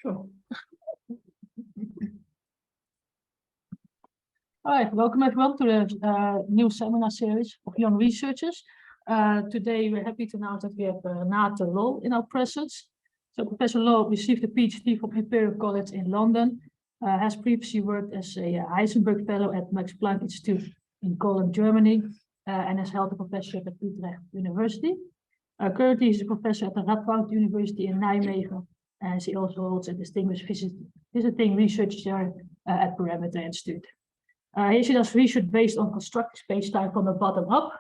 Sure. All right, welcome everyone to the new seminar series of young researchers. Today we're happy to announce that we have Renate Loll in our presence. So Professor Loll received a PhD from Imperial College in London, has previously worked as a Heisenberg Fellow at Max Planck Institute in Cologne, Germany, and has held a professorship at Utrecht University. Currently he's a professor at the Radboud University in Nijmegen, and he also holds a distinguished visiting research chair at Parameter Institute. Here she does research based on constructed spacetime from the bottom up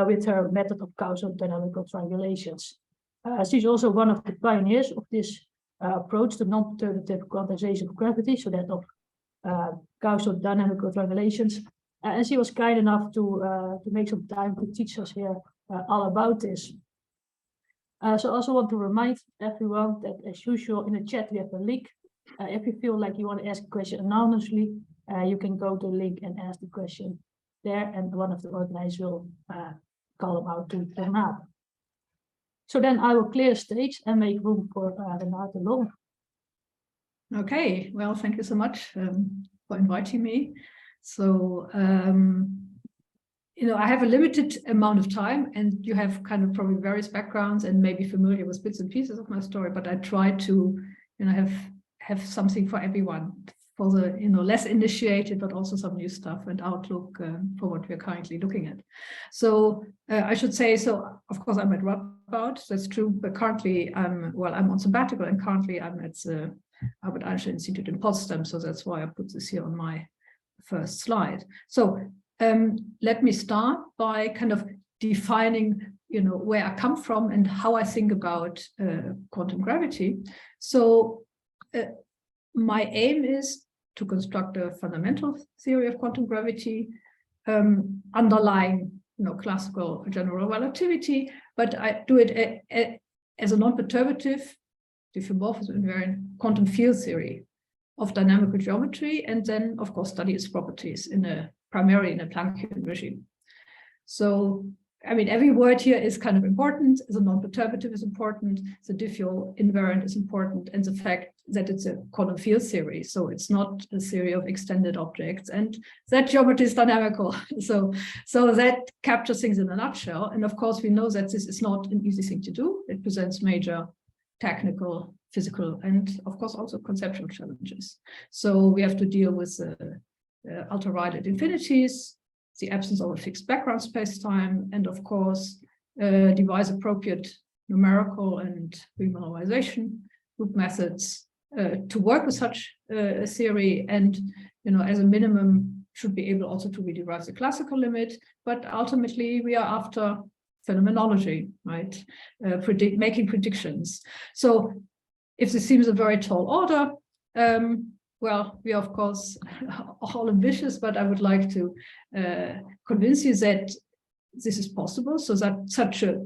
with her method of causal dynamical triangulations. She's also one of the pioneers of this approach to non-perturbative quantization of gravity, so that of causal dynamical triangulations. And she was kind enough to make some time to teach us here all about this. So I also want to remind everyone that, as usual, in the chat we have a link. If you feel like you want to ask a question anonymously, you can go to the link and ask the question there, and one of the organizers will call them out to Renate. So then I will clear the stage and make room for Renate Loll. Okay, well, thank you so much for inviting me. So, I have a limited amount of time, and you have kind of probably various backgrounds and maybe familiar with bits and pieces of my story, but I try to, have something for everyone, for the less initiated, but also some new stuff and outlook for what we're currently looking at. So I should say, so of course I'm at Radboud, that's true, but currently I'm on sabbatical, and currently I'm at the Albert Einstein Institute in Potsdam, so that's why I put this here on my first slide. So let me start by kind of defining where I come from and how I think about quantum gravity. So my aim is to construct a fundamental theory of quantum gravity underlying classical general relativity, but I do it as a non-perturbative diffeomorphism invariant quantum field theory of dynamical geometry, and then of course study its properties primarily in a Planckian regime. So every word here is kind of important. The non-perturbative is important, the diffeo invariant is important, and the fact that it's a quantum field theory. So it's not a theory of extended objects, and that geometry is dynamical. So that captures things in a nutshell. And of course, we know that this is not an easy thing to do. It presents major technical, physical, and of course also conceptual challenges. So we have to deal with ultra-wide infinities, the absence of a fixed background space-time, and of course, devise appropriate numerical and renormalization group methods to work with such a theory, and as a minimum should be able also to rederive the classical limit. But ultimately, we are after phenomenology, right? Making predictions. So if this seems a very tall order, well, we are, of course, all ambitious, but I would like to convince you that this is possible, so that such a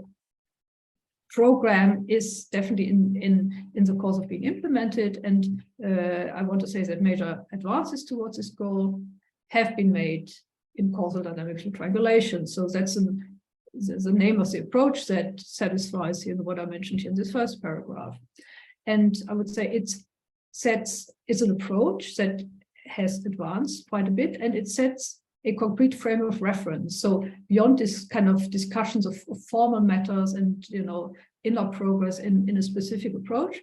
program is definitely in the course of being implemented. And I want to say that major advances towards this goal have been made in causal dynamical triangulation. So that's the name of the approach that satisfies what I mentioned here in this first paragraph. And I would say it's an approach that has advanced quite a bit, and it sets a concrete frame of reference. So beyond this kind of discussions of formal matters and inner progress in a specific approach,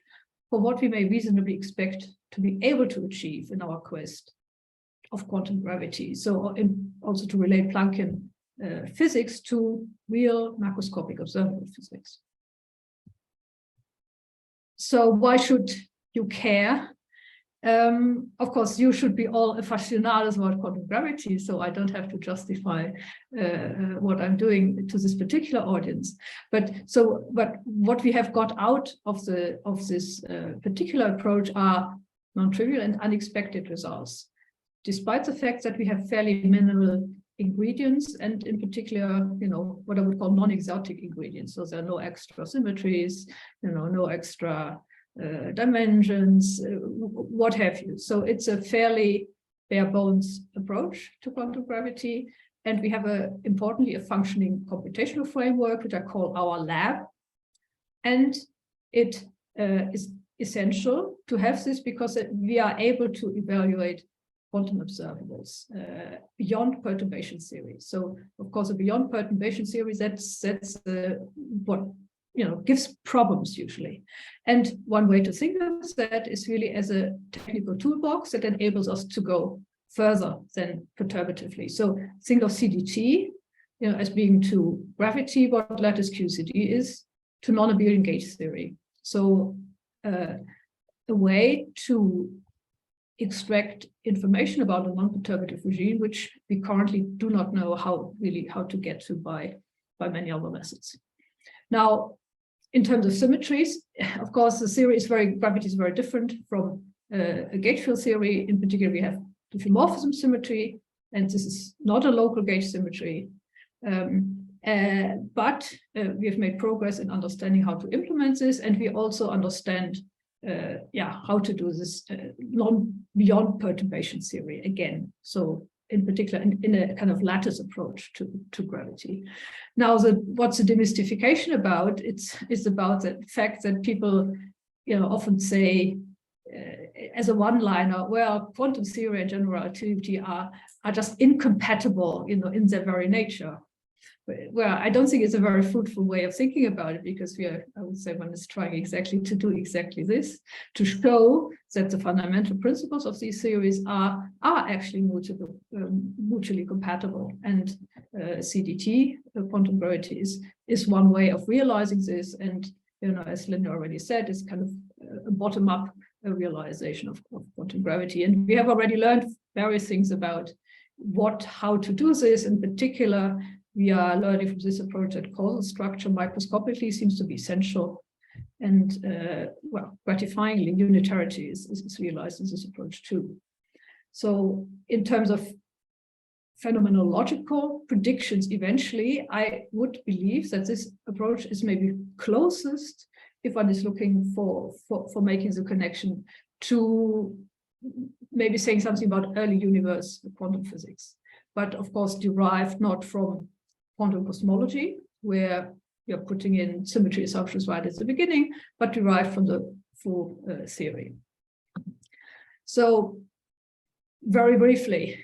for what we may reasonably expect to be able to achieve in our quest of quantum gravity. So also to relate Planckian physics to real macroscopic observable physics. So why should you care? Of course, you should be all aficionados about quantum gravity, so I don't have to justify what I'm doing to this particular audience. But what we have got out of this particular approach are non-trivial and unexpected results, despite the fact that we have fairly minimal ingredients, and in particular, what I would call non-exotic ingredients. So there are no extra symmetries, no extra dimensions, what have you. So it's a fairly bare bones approach to quantum gravity. And we have importantly a functioning computational framework, which I call our lab. And it is essential to have this because we are able to evaluate quantum observables beyond perturbation theory. So, of course, a beyond perturbation theory, that's what gives problems usually. And one way to think of that is really as a technical toolbox that enables us to go further than perturbatively. So think of CDT, as being to gravity what lattice QCD is to non-abelian gauge theory. So a way to extract information about a non-perturbative regime, which we currently do not know how to get to by many other methods. Now, in terms of symmetries, of course, the theory is gravity is very different from a gauge field theory. In particular, we have diffeomorphism symmetry, and this is not a local gauge symmetry. But we have made progress in understanding how to implement this, and we also understand how to do this beyond perturbation theory again. So in particular, in a kind of lattice approach to gravity. Now, what's the demystification about? It's about the fact that people, often say as a one-liner, well, quantum theory and general relativity are just incompatible, in their very nature. Well, I don't think it's a very fruitful way of thinking about it, because I would say one is trying to do exactly this, to show that the fundamental principles of these theories are actually mutually compatible. And CDT, quantum gravity, is one way of realizing this. And, as Linda already said, it's kind of a bottom-up realization of quantum gravity. And we have already learned various things about how to do this. In particular, we are learning from this approach that causal structure microscopically seems to be essential. And gratifyingly, unitarity is realized in this approach too. So in terms of phenomenological predictions, eventually, I would believe that this approach is maybe closest if one is looking for making the connection to maybe saying something about early universe quantum physics, but of course derived not from quantum cosmology, where you're putting in symmetry assumptions right at the beginning, but derived from the full theory. So very briefly,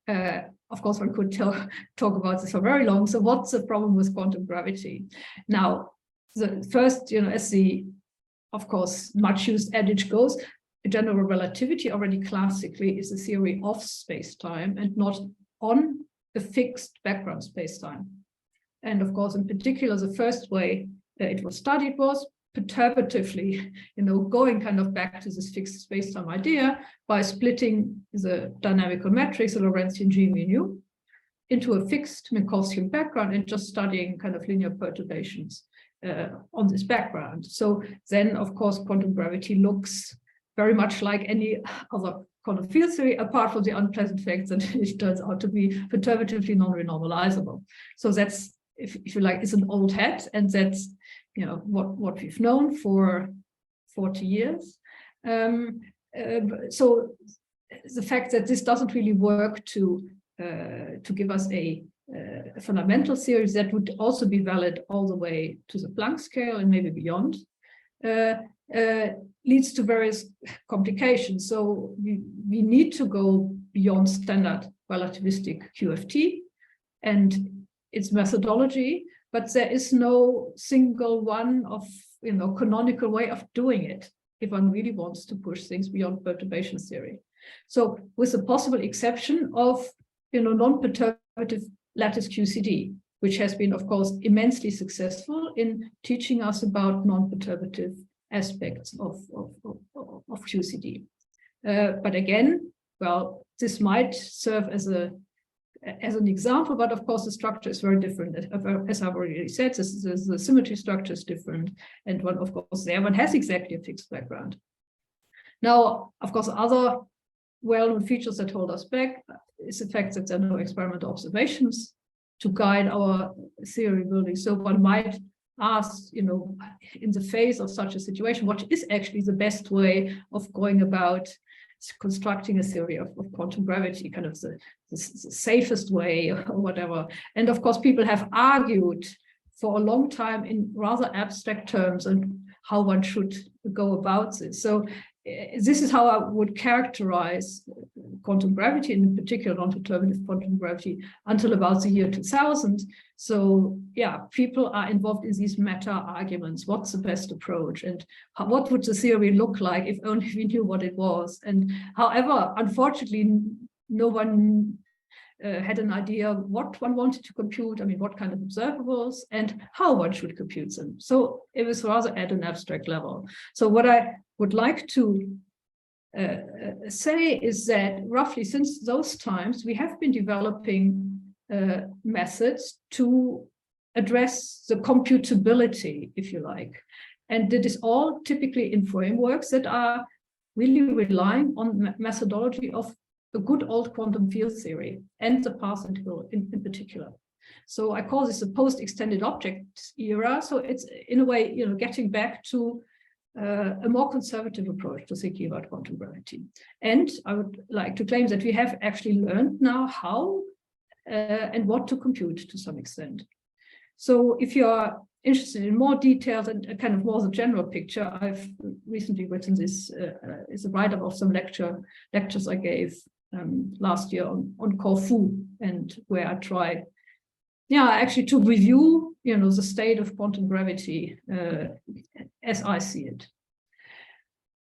of course, one could talk about this for very long. So what's the problem with quantum gravity? Now, the first, as the, of course, much used adage goes, general relativity already classically is a theory of space-time and not on a fixed background space-time. And of course, in particular, the first way it was studied was perturbatively, going kind of back to this fixed space-time idea by splitting the dynamical matrix, the Lorentzian G mu nu, into a fixed Minkowskian background and just studying kind of linear perturbations on this background. So then, of course, quantum gravity looks very much like any other quantum field theory, apart from the unpleasant fact that it turns out to be perturbatively non-renormalizable. So that's, if you like, is an old hat, and that's what we've known for 40 years. So the fact that this doesn't really work to give us a fundamental theory that would also be valid all the way to the Planck scale and maybe beyond, leads to various complications. So we need to go beyond standard relativistic QFT and its methodology, but there is no single one of canonical way of doing it if one really wants to push things beyond perturbation theory. So with the possible exception of non-perturbative lattice QCD, which has been, of course, immensely successful in teaching us about non-perturbative aspects of QCD. But again, well, this might serve as an example, but of course the structure is very different. As I've already said, the symmetry structure is different, and one has exactly a fixed background. Now, of course, other well-known features that hold us back is the fact that there are no experimental observations to guide our theory building. So one might ask, in the face of such a situation, what is actually the best way of going about constructing a theory of quantum gravity, kind of the safest way or whatever. And of course, people have argued for a long time in rather abstract terms and how one should go about this. So this is how I would characterize quantum gravity, and in particular non-perturbative quantum gravity, until about the year 2000. So yeah, people are involved in these meta arguments. What's the best approach, and what would the theory look like if only we knew what it was? And however, unfortunately, no one had an idea what one wanted to compute, I mean, what kind of observables, and how one should compute them. So it was rather at an abstract level. So what I would like to say is that roughly since those times, we have been developing methods to address the computability, if you like. And it is all typically in frameworks that are really relying on methodology of a good old quantum field theory and the path integral in particular. So I call this the post-extended objects era. So it's in a way, getting back to a more conservative approach to thinking about quantum gravity. And I would like to claim that we have actually learned now how and what to compute to some extent. So if you are interested in more details and kind of more the general picture, I've recently written this, is a write-up of some lectures I gave last year on Corfu, and where I try, actually to review, the state of quantum gravity as I see it.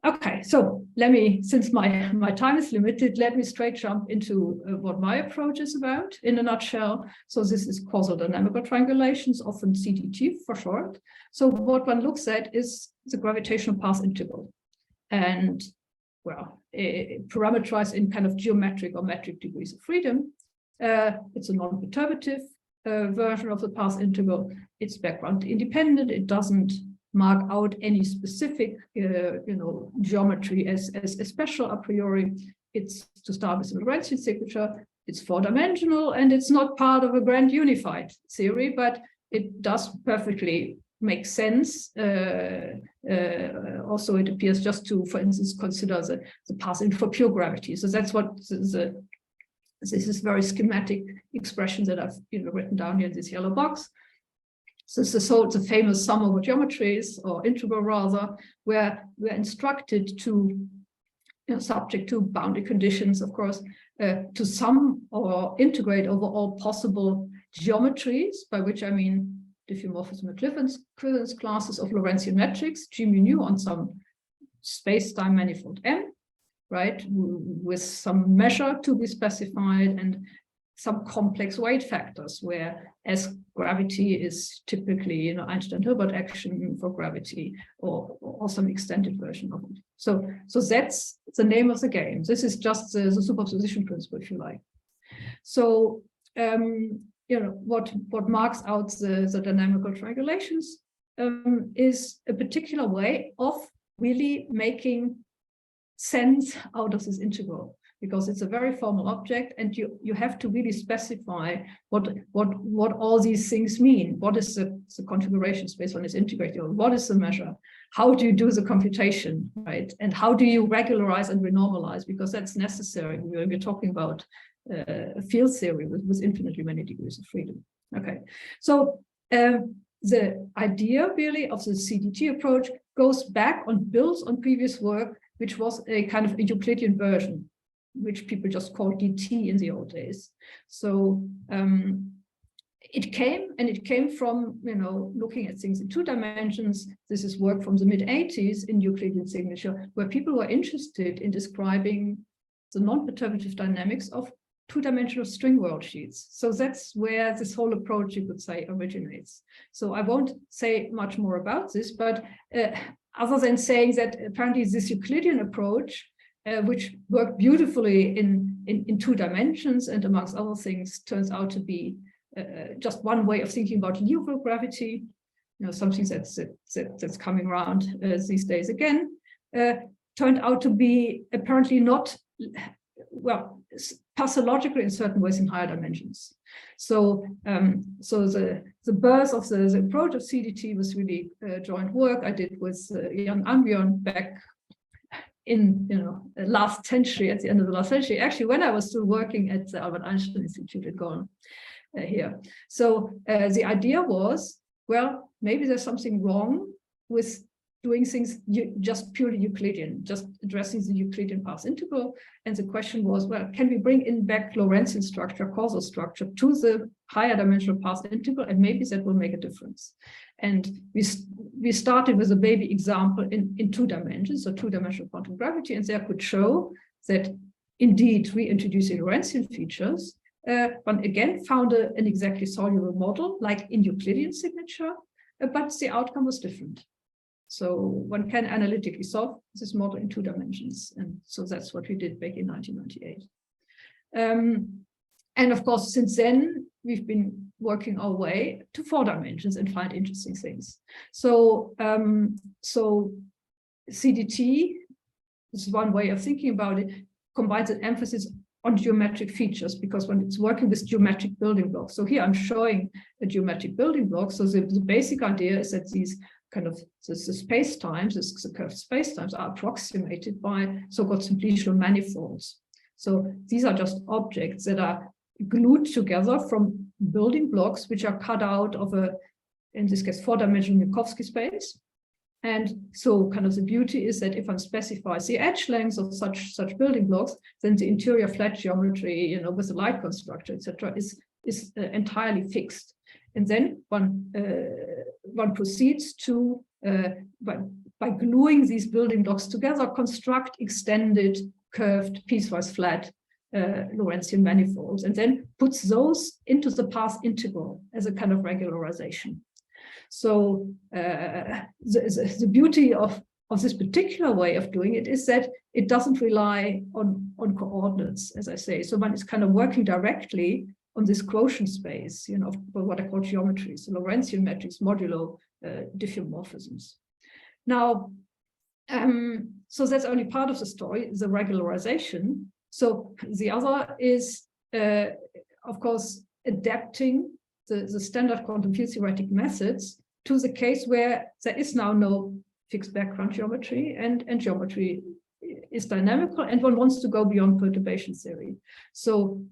Okay, so let me, since my time is limited, let me straight jump into what my approach is about in a nutshell. So this is causal dynamical triangulations, often CDT for short. So what one looks at is the gravitational path integral, and well, parameterized in kind of geometric or metric degrees of freedom. It's a non-perturbative version of the path integral. It's background independent. It doesn't mark out any specific, geometry as special a priori. It's, to start with, a Lorentzian signature. It's four-dimensional, and it's not part of a grand unified theory, but it does perfectly make sense. Also, it appears just to, for instance, consider the path in for pure gravity. So that's what this is very schematic expression that I've written down here in this yellow box. So it's the famous sum over geometries, or integral rather, where we're instructed to, subject to boundary conditions, of course, to sum or integrate over all possible geometries, by which I mean diffeomorphism equivalence classes of Lorentzian metrics, G mu nu on some space-time manifold M, right, with some measure to be specified and some complex weight factors, where as gravity is typically, Einstein-Hilbert action for gravity, or some extended version of it. So that's the name of the game. This is just the superposition principle, if you like. So what marks out the dynamical triangulations is a particular way of really making sense out of this integral, because it's a very formal object, and you have to really specify what all these things mean. What is the configuration space when it's integrated? What is the measure? How do you do the computation, right? And how do you regularize and renormalize? Because that's necessary when we're talking about a field theory with infinitely many degrees of freedom. Okay, so the idea really of the CDT approach goes back on, builds on previous work, which was a kind of a Euclidean version, which people just called DT in the old days. So it came from, looking at things in 2 dimensions. This is work from the mid-80s in Euclidean signature, where people were interested in describing the non-perturbative dynamics of 2-dimensional string worldsheets. So that's where this whole approach, you could say, originates. So I won't say much more about this, but other than saying that apparently this Euclidean approach, which worked beautifully in 2 dimensions, and amongst other things, turns out to be just one way of thinking about linear gravity, something that's coming around these days again, turned out to be apparently not, well, pathological in certain ways in higher dimensions. So the birth of the approach of CDT was really joint work I did with Jan Ambjörn back in last century, at the end of the last century, actually when I was still working at the Albert Einstein Institute at Bonn here. So the idea was, well, maybe there's something wrong with doing things just purely Euclidean, just addressing the Euclidean path integral. And the question was, well, can we bring in back Lorentzian structure, causal structure to the higher dimensional path integral, and maybe that will make a difference. And we started with a baby example in 2 dimensions, so 2-dimensional quantum gravity, and there could show that indeed reintroducing Lorentzian features, but again found an exactly soluble model, like in Euclidean signature, but the outcome was different. So one can analytically solve this model in 2 dimensions. And so that's what we did back in 1998. And of course, since then, we've been working our way to 4 dimensions and find interesting things. So, so CDT, this is one way of thinking about it, combines an emphasis on geometric features, because when it's working with geometric building blocks. So here I'm showing a geometric building block. So the basic idea is that these kind of the spacetimes, the curved spacetimes, are approximated by so-called simplicial manifolds. So these are just objects that are glued together from building blocks, which are cut out of in this case, 4-dimensional Minkowski space. And so kind of the beauty is that if one specifies the edge lengths of such building blocks, then the interior flat geometry, with the light constructor, etc., is entirely fixed. And then one proceeds to, by gluing these building blocks together, construct extended, curved, piecewise flat Lorentzian manifolds, and then puts those into the path integral as a kind of regularization. So the beauty of this particular way of doing it is that it doesn't rely on coordinates, as I say. So one is kind of working directly on this quotient space, what I call geometry, so Lorentzian metrics modulo diffeomorphisms. Now, so that's only part of the story, the regularization. So the other is, of course, adapting the standard quantum field theoretic methods to the case where there is now no fixed background geometry and geometry is dynamical, and one wants to go beyond perturbation theory. So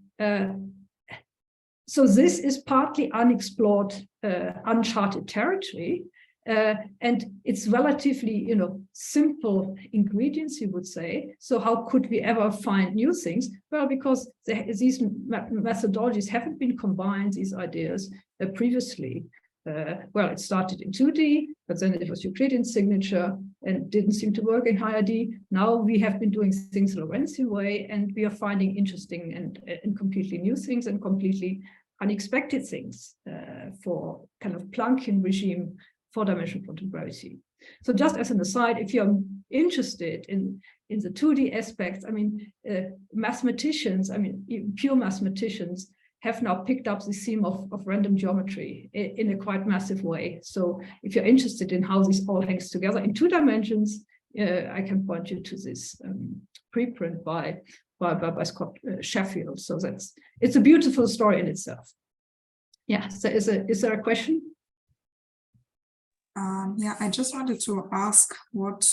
so this is partly unexplored, uncharted territory, and it's relatively, simple ingredients, you would say. So how could we ever find new things? Well, because these methodologies haven't been combined, these ideas, previously. Well, it started in 2D, but then it was Euclidean signature and didn't seem to work in higher D. Now we have been doing things Lorentzian way, and we are finding interesting and completely new things and completely unexpected things for kind of Planckian regime 4-dimensional quantum gravity. So just as an aside, if you're interested in the 2D aspects, mathematicians, pure mathematicians have now picked up the theme of random geometry in a quite massive way. So if you're interested in how this all hangs together in 2 dimensions, I can point you to this preprint by Scott Sheffield. So it's a beautiful story in itself. Yeah, so is there a question? Yeah, I just wanted to ask what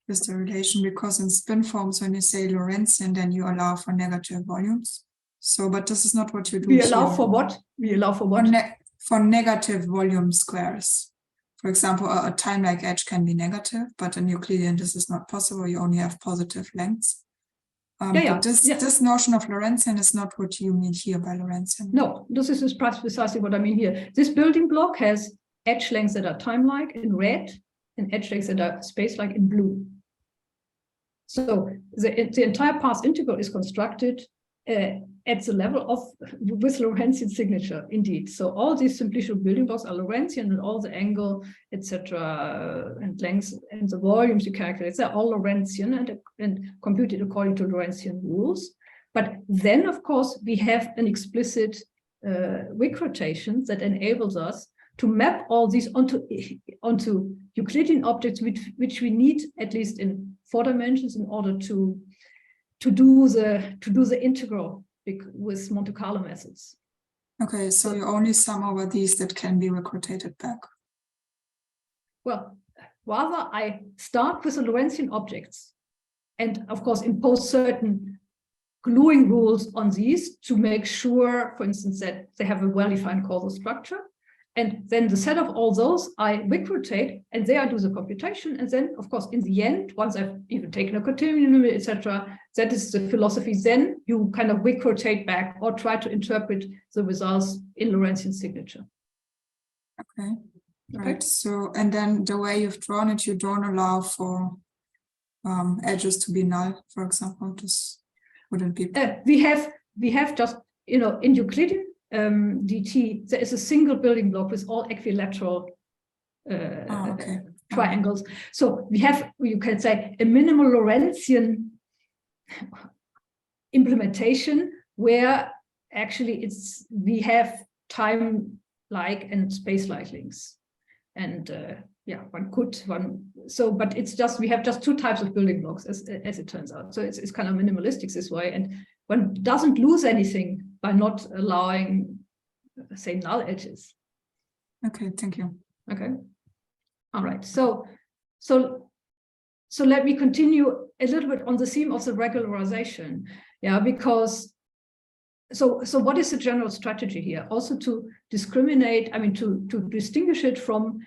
is the relation, because in spin forms, when you say Lorentzian, then you allow for negative volumes. So, but this is not what you do. We allow for what? We allow for what? For negative volume squares. For example, a time-like edge can be negative, but in Euclidean, this is not possible. You only have positive lengths. But this notion of Lorentzian is not what you mean here by Lorentzian. No, this is precisely what I mean here. This building block has edge lengths that are time-like in red and edge lengths that are space-like in blue. So the entire path integral is constructed at the level with Lorentzian signature, indeed. So all these simplicial building blocks are Lorentzian, and all the angle, etc., and lengths and the volumes you calculate, they're all Lorentzian and computed according to Lorentzian rules. But then, of course, we have an explicit Wick rotation that enables us to map all these onto Euclidean objects, which we need at least in 4 dimensions in order to do the integral with Monte Carlo methods. Okay, so you only sum over these that can be recrotated back. Well, rather I start with the Lorentzian objects and of course impose certain gluing rules on these to make sure, for instance, that they have a well-defined causal structure. And then the set of all those, I quick rotate, and there I do the computation. And then, of course, in the end, once I've even taken a continuum, etc., that is the philosophy. Then you kind of quick rotate back or try to interpret the results in Lorentzian signature. Okay. Right. So, and then the way you've drawn it, you don't allow for edges to be null, for example. This wouldn't be. We have just, in Euclidean DT, there is a single building block with all equilateral triangles. So we have, you can say, a minimal Lorentzian implementation where actually we have time-like and space-like links. And but it's just, we have just two types of building blocks as it turns out. So it's kind of minimalistic this way. And one doesn't lose anything by not allowing, say, null edges. Okay, thank you. Okay. All right. So let me continue a little bit on the theme of the regularization. Yeah, because so what is the general strategy here? Also to discriminate, I mean, to distinguish it from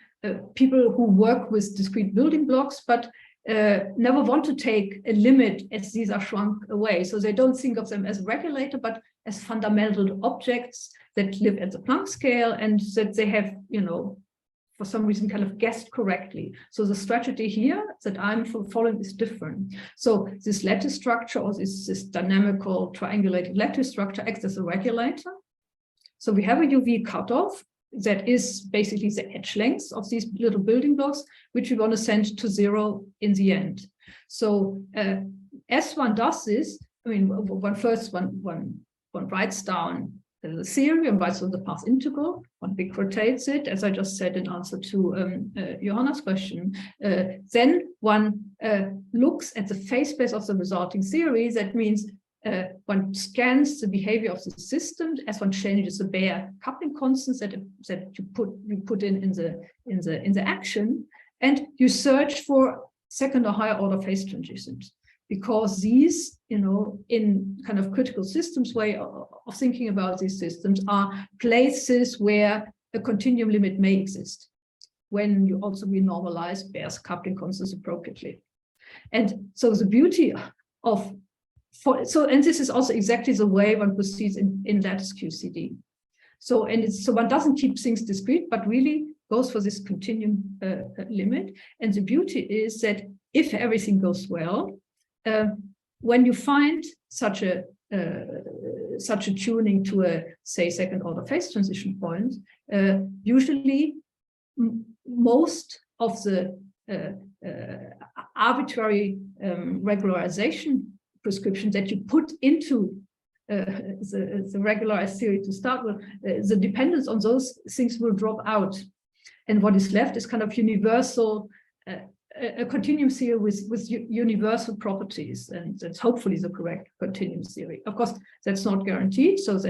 people who work with discrete building blocks, but never want to take a limit as these are shrunk away. So they don't think of them as regulator, but as fundamental objects that live at the Planck scale, and that they have, for some reason kind of guessed correctly. So the strategy here that I'm following is different. So this lattice structure, or this dynamical triangulated lattice structure, acts as a regulator. So we have a UV cutoff that is basically the edge lengths of these little building blocks, which we want to send to 0 in the end. So as one does this, I mean, one writes down the theory and writes on the path integral, one big rotates it, as I just said in answer to Johanna's question. Then one looks at the phase space of the resulting theory. That means one scans the behavior of the system as one changes the bare coupling constants that you put in the action, and you search for second or higher order phase transitions, because these, in kind of critical systems way of thinking about these systems, are places where a continuum limit may exist when you also renormalize Baer's coupling constants appropriately. And so the beauty of and this is also exactly the way one proceeds in lattice QCD. So one doesn't keep things discrete, but really goes for this continuum limit. And the beauty is that if everything goes well, when you find such a tuning to a, say, second order phase transition point, usually most of the arbitrary regularization prescription that you put into the regularized theory to start with, the dependence on those things will drop out. And what is left is kind of universal, a continuum theory with universal properties, and that's hopefully the correct continuum theory. Of course, that's not guaranteed, so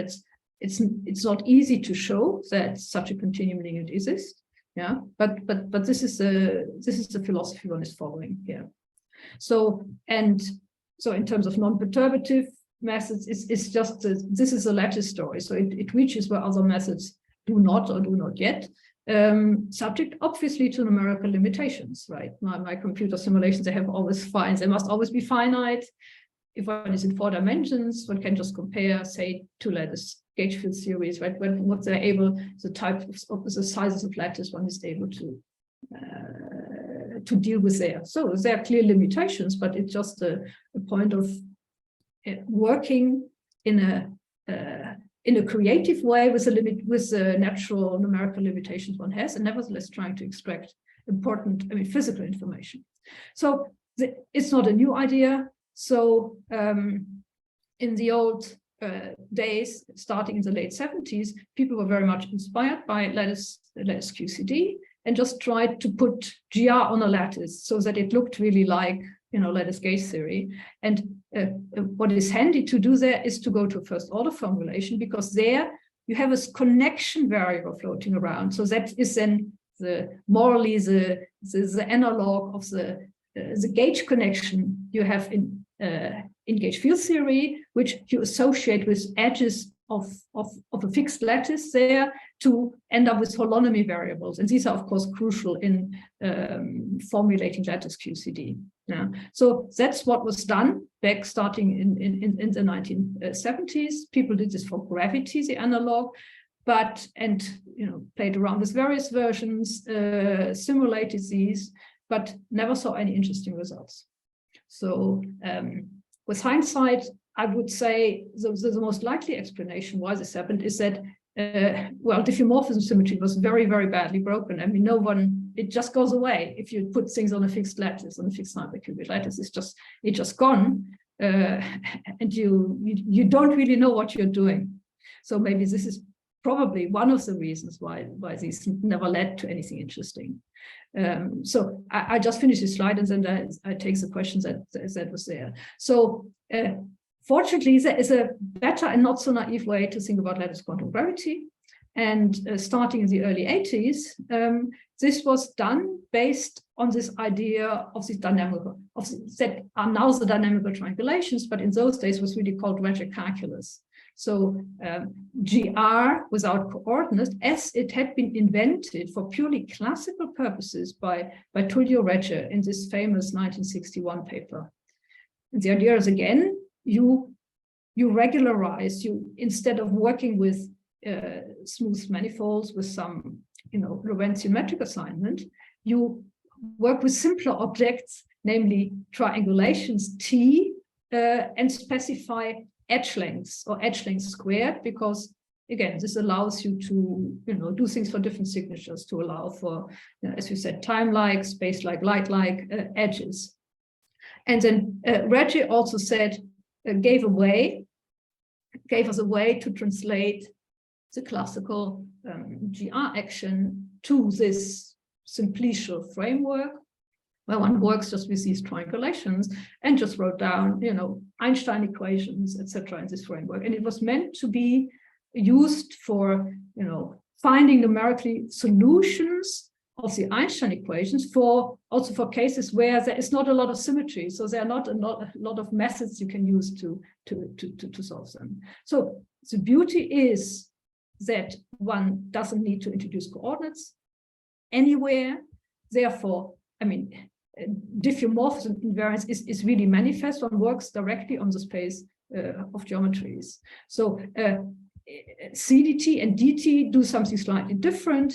it's not easy to show that such a continuum limit exists. Yeah, but this is the philosophy one is following here. So in terms of nonperturbative methods, it's just this is a lattice story. So it reaches where other methods do not or do not yet. Subject obviously to numerical limitations, right? My computer simulations, they must always be finite. If one is in 4 dimensions, one can just compare, say, 2 lattice gauge field theories, right? What they're able, the types of the sizes of lattice one is able to deal with there. So there are clear limitations, but it's just a point of working in a creative way with the natural numerical limitations one has, and nevertheless trying to extract important, physical information. So it's not a new idea. So in the old days, starting in the late 70s, people were very much inspired by lattice QCD, and just tried to put GR on a lattice so that it looked really like, lattice gauge theory. And what is handy to do there is to go to a first order formulation, because there you have a connection variable floating around. So that is then morally the analog of the gauge connection you have in gauge field theory, which you associate with edges of a fixed lattice there to end up with holonomy variables. And these are, of course, crucial in formulating lattice QCD. Yeah. So that's what was done back starting in the 1970s. People did this for gravity, the analog, and played around with various versions, simulated these, but never saw any interesting results. So with hindsight, I would say the most likely explanation why this happened is that, diffeomorphism symmetry was very, very badly broken. I mean, it just goes away if you put things on a fixed lattice, on a fixed hypercubic lattice. It's just gone, and you don't really know what you're doing. So maybe this is probably one of the reasons why these never led to anything interesting. So I just finished this slide, and then I take the questions that was there. So fortunately, there is a better and not so naive way to think about lattice quantum gravity. And starting in the early 80s, this was done based on this idea of these that are now the dynamical triangulations, but in those days was really called Regge calculus. So GR without coordinates, as it had been invented for purely classical purposes by Tullio Regge in this famous 1961 paper. And the idea is, again, you regularize, instead of working with smooth manifolds with some Lorentzian metric assignment, you work with simpler objects, namely triangulations T, and specify edge lengths or edge length squared, because again, this allows you to do things for different signatures, to allow for, as we said, time-like, space-like, light-like edges. And then Regge also said, gave us a way to translate the classical GR action to this simplicial framework, where one works just with these triangulations and just wrote down, Einstein equations, etc., in this framework. And it was meant to be used for, finding numerically solutions of the Einstein equations also for cases where there is not a lot of symmetry. So there are not a lot of methods you can use to solve them. So the beauty is that one doesn't need to introduce coordinates anywhere. Therefore, diffeomorphism invariance is really manifest. One works directly on the space of geometries. So CDT and DT do something slightly different.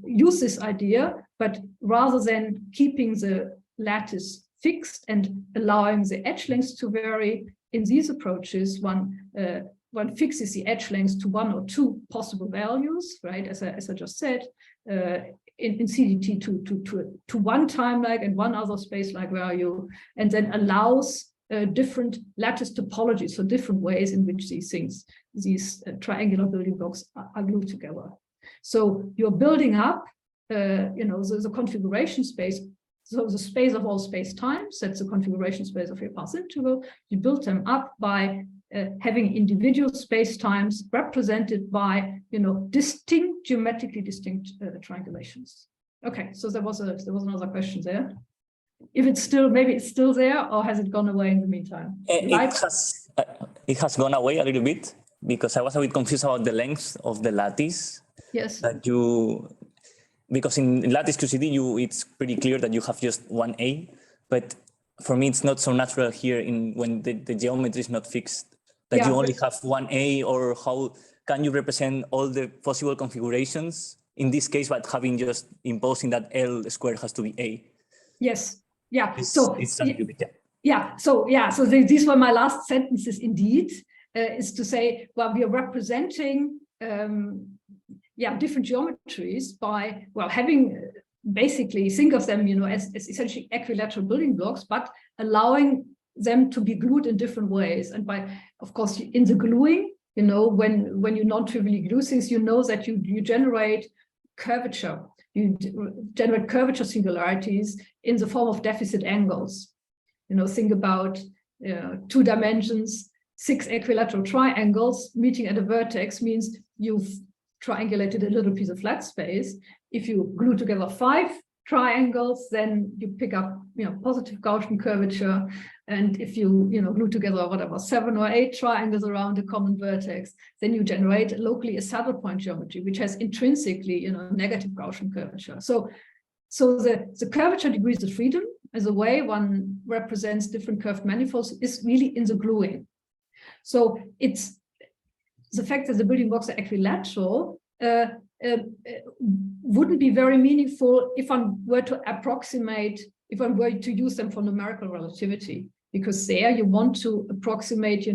Use this idea, but rather than keeping the lattice fixed and allowing the edge lengths to vary, in these approaches, one fixes the edge lengths to one or two possible values, right? As I just said, in CDT to one time-like and one other space-like value, and then allows different lattice topologies, so different ways in which these triangular building blocks are glued together. So you're building up, the configuration space. So the space of all space-times, that's the configuration space of your path integral. You build them up by having individual space-times represented by, geometrically distinct triangulations. Okay, so there was another question there. If it's still, maybe it's still there, or has it gone away in the meantime? It has gone away a little bit, because I was a bit confused about the length of the lattice. Yes. Because in lattice QCD, it's pretty clear that you have just one A, but for me, it's not so natural here when the geometry is not fixed, that you only have one A, or how can you represent all the possible configurations in this case, but having just imposing that L squared has to be A? Yes. Yeah. So these were my last sentences indeed, is to say, well, we are representing different geometries by, having basically, think of them, as essentially equilateral building blocks, but allowing them to be glued in different ways. And by, of course, in the gluing, when you non-trivially glue things, that you generate curvature. You generate curvature singularities in the form of deficit angles. Think about 2 dimensions, 6 equilateral triangles meeting at a vertex means you've triangulated a little piece of flat space. If you glue together 5 triangles, then you pick up, positive Gaussian curvature. And if you, glue together whatever, 7 or 8 triangles around a common vertex, then you generate locally a saddle point geometry, which has intrinsically, negative Gaussian curvature. So the curvature degrees of freedom as a way one represents different curved manifolds is really in the gluing. So it's the fact that the building blocks are equilateral wouldn't be very meaningful if one were to approximate, if one were to use them for numerical relativity, because there you want to approximate,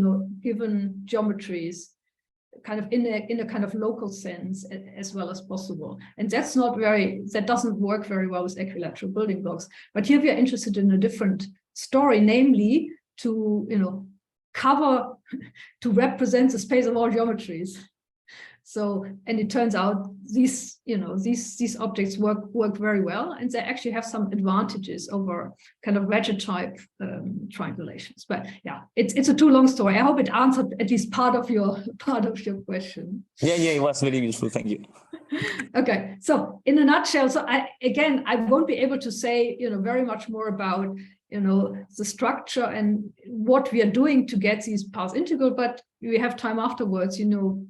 given geometries kind of in a kind of local sense as well as possible. And that doesn't work very well with equilateral building blocks. But here we are interested in a different story, namely to, to represent the space of all geometries. So, and it turns out these objects work very well, and they actually have some advantages over kind of wedge type triangulations. But yeah, it's a too long story. I hope it answered at least part of your question. Yeah, it was very useful. Thank you. Okay, so in a nutshell, so I won't be able to say very much more about the structure and what we are doing to get these path integral, but we have time afterwards,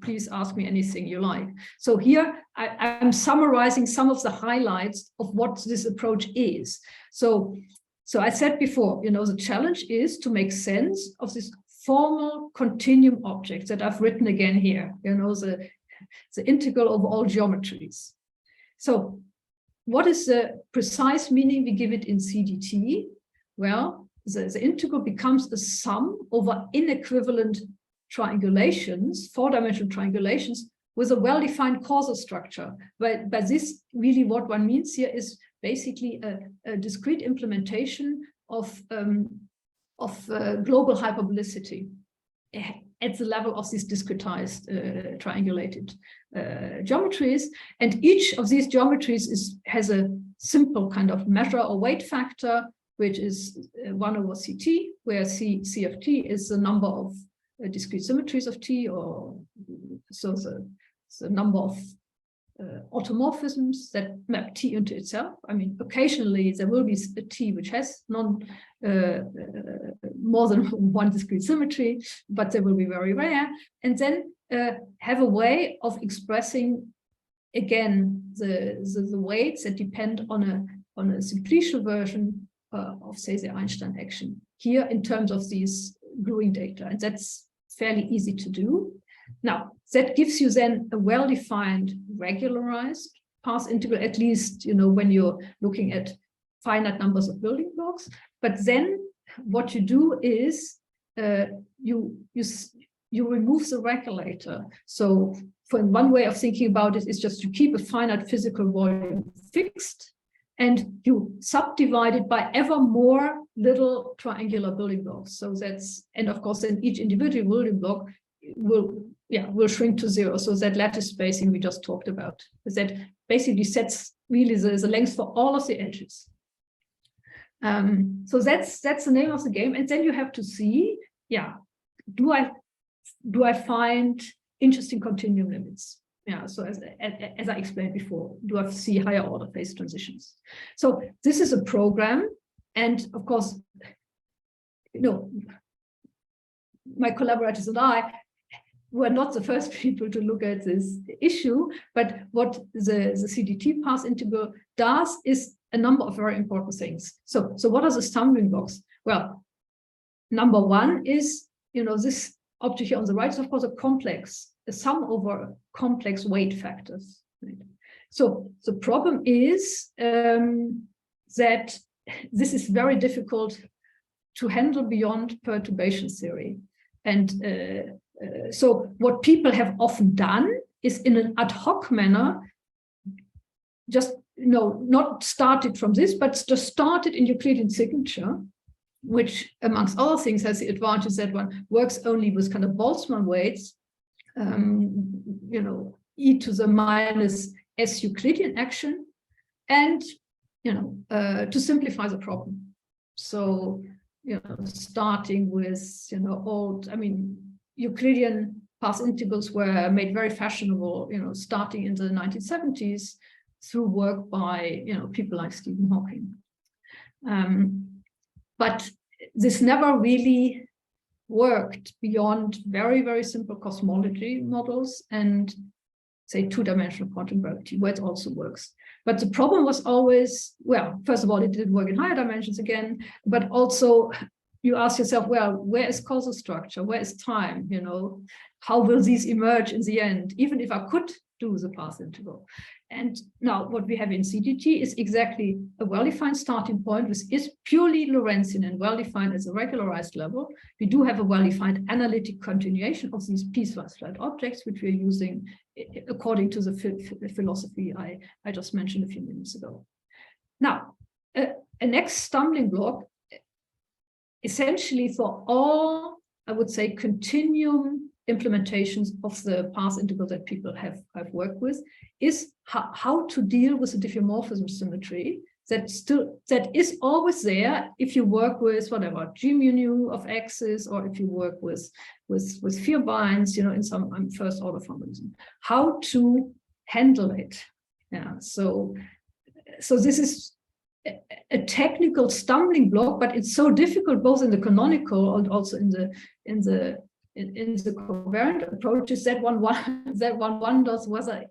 please ask me anything you like. So here I'm summarizing some of the highlights of what this approach is. So I said before, the challenge is to make sense of this formal continuum objects that I've written again here, the integral of all geometries. So what is the precise meaning we give it in CDT? Well, the integral becomes a sum over inequivalent triangulations, 4-dimensional triangulations, with a well-defined causal structure. But this really what one means here is basically a discrete implementation of global hyperbolicity at the level of these discretized triangulated geometries. And each of these geometries has a simple kind of measure or weight factor, which is 1 over CT, where C of T is the number of discrete symmetries of T, or so the number of automorphisms that map T into itself. I mean, occasionally there will be a T which has more than one discrete symmetry, but they will be very rare. And then have a way of expressing, again, the weights that depend on a simplicial version of, say, the Einstein action here in terms of these gluing data. And that's fairly easy to do. Now, that gives you then a well-defined regularized path integral, at least, when you're looking at finite numbers of building blocks. But then what you do is you remove the regulator. So for one way of thinking about it is just to keep a finite physical volume fixed, and you subdivide it by ever more little triangular building blocks. So that's, and of course, then each individual building block will shrink to 0. So that lattice spacing we just talked about, that basically sets really the length for all of the edges. So that's the name of the game. And then you have to see, do I find interesting continuum limits? Yeah, so as I explained before, do I see higher order phase transitions? So this is a program, and of course, my collaborators and I were not the first people to look at this issue, but what the CDT path integral does is a number of very important things. So what are the stumbling blocks? Well, number one is, this object here on the right is of course a sum over complex weight factors. Right? So the problem is that this is very difficult to handle beyond perturbation theory. And so what people have often done is in an ad hoc manner, just not started from this, but just started in Euclidean signature, which amongst other things has the advantage that one works only with kind of Boltzmann weights, e to the minus s Euclidean action, and to simplify the problem. So starting with Euclidean path integrals were made very fashionable, starting in the 1970s. through work by people like Stephen Hawking. But this never really worked beyond very, very simple cosmology models and say two-dimensional quantum gravity, where it also works. But the problem was always, well, first of all, it didn't work in higher dimensions again, but also you ask yourself, well, where is causal structure? Where is time? How will these emerge in the end, even if I could do the path integral? And now what we have in CDT is exactly a well-defined starting point, which is purely Lorentzian and well-defined as a regularized level. We do have a well-defined analytic continuation of these piecewise flat objects, which we're using according to the philosophy I just mentioned a few minutes ago. Now, a next stumbling block, essentially for all, I would say, continuum implementations of the path integral that people have worked with, is how to deal with the diffeomorphism symmetry that is always there if you work with whatever G mu nu of x's, or if you work with vierbinds, in some first order formalism. How to handle it? Yeah. So this is a technical stumbling block, but it's so difficult both in the canonical and also in the covariant approaches that one wonders whether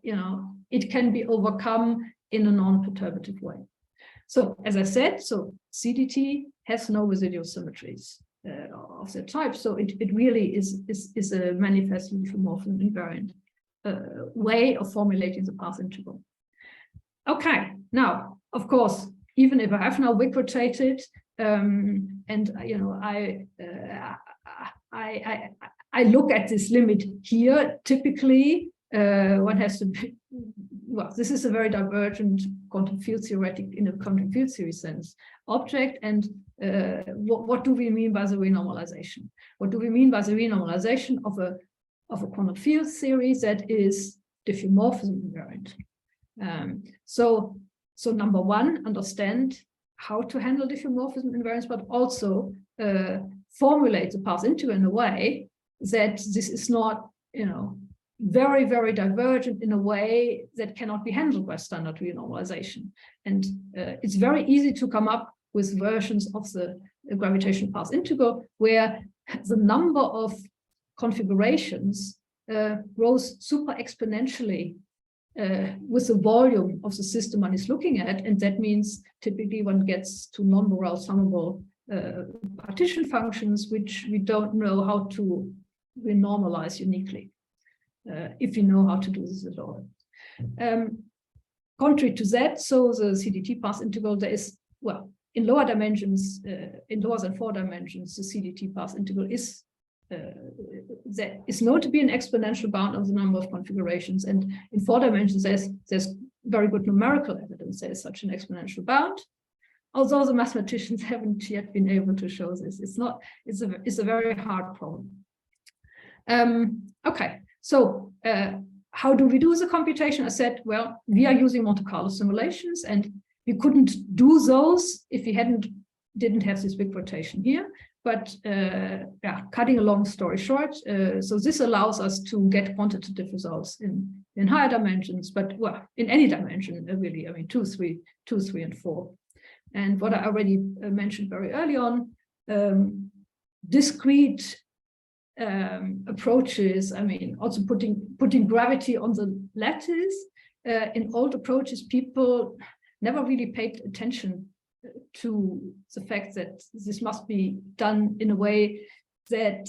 it can be overcome in a non-perturbative way. So as I said, CDT has no residual symmetries of that type. So it really is a manifest diffeomorphism invariant way of formulating the path integral. Okay, now of course, even if I have now Wick rotated, and I look at this limit here, typically one has to be, well, this is a very divergent quantum field theoretic in a quantum field theory sense object. And what do we mean by the renormalization? What do we mean by the renormalization of a quantum field theory that is diffeomorphism invariant? So number one, understand how to handle diffeomorphism invariance, but also formulate the path integral in a way that this is not, very, very divergent in a way that cannot be handled by standard renormalization. And it's very easy to come up with versions of the gravitational path integral where the number of configurations grows super exponentially with the volume of the system one is looking at. And that means typically one gets to non-Borel summable partition functions, which we don't know how to renormalize uniquely, if you know how to do this at all. Contrary to that, so the CDT path integral, there is, well, in lower dimensions, in lower than 4 dimensions, the CDT path integral is that is known to be an exponential bound of the number of configurations. And in 4 dimensions, there's very good numerical evidence there is such an exponential bound. Although the mathematicians haven't yet been able to show this, it's a very hard problem. Okay, so how do we do the computation? I said, well, we are using Monte Carlo simulations, and we couldn't do those if we didn't have this big rotation here. But yeah, cutting a long story short, so this allows us to get quantitative results in higher dimensions, but well, in any dimension, really, I mean, 2, 3, and 4. And what I already mentioned very early on, discrete approaches, I mean, also putting gravity on the lattice. In old approaches, people never really paid attention to the fact that this must be done in a way that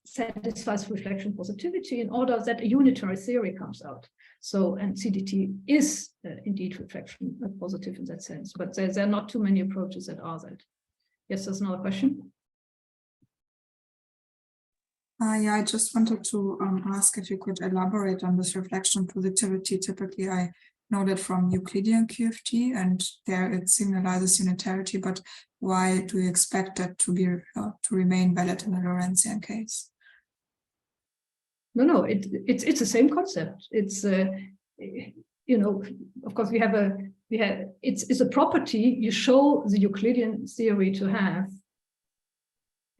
satisfies reflection positivity in order that a unitary theory comes out. So, and CDT is indeed reflection positive in that sense, but there are not too many approaches that are that. Yes, there's another question. Yeah, I just wanted to ask if you could elaborate on this reflection positivity. Typically, I know that from Euclidean QFT, and there it similarizes unitarity, but why do you expect that to be to remain valid in the Lorentzian case? No, it's the same concept. It's you know, of course we have it's a property you show the Euclidean theory to have.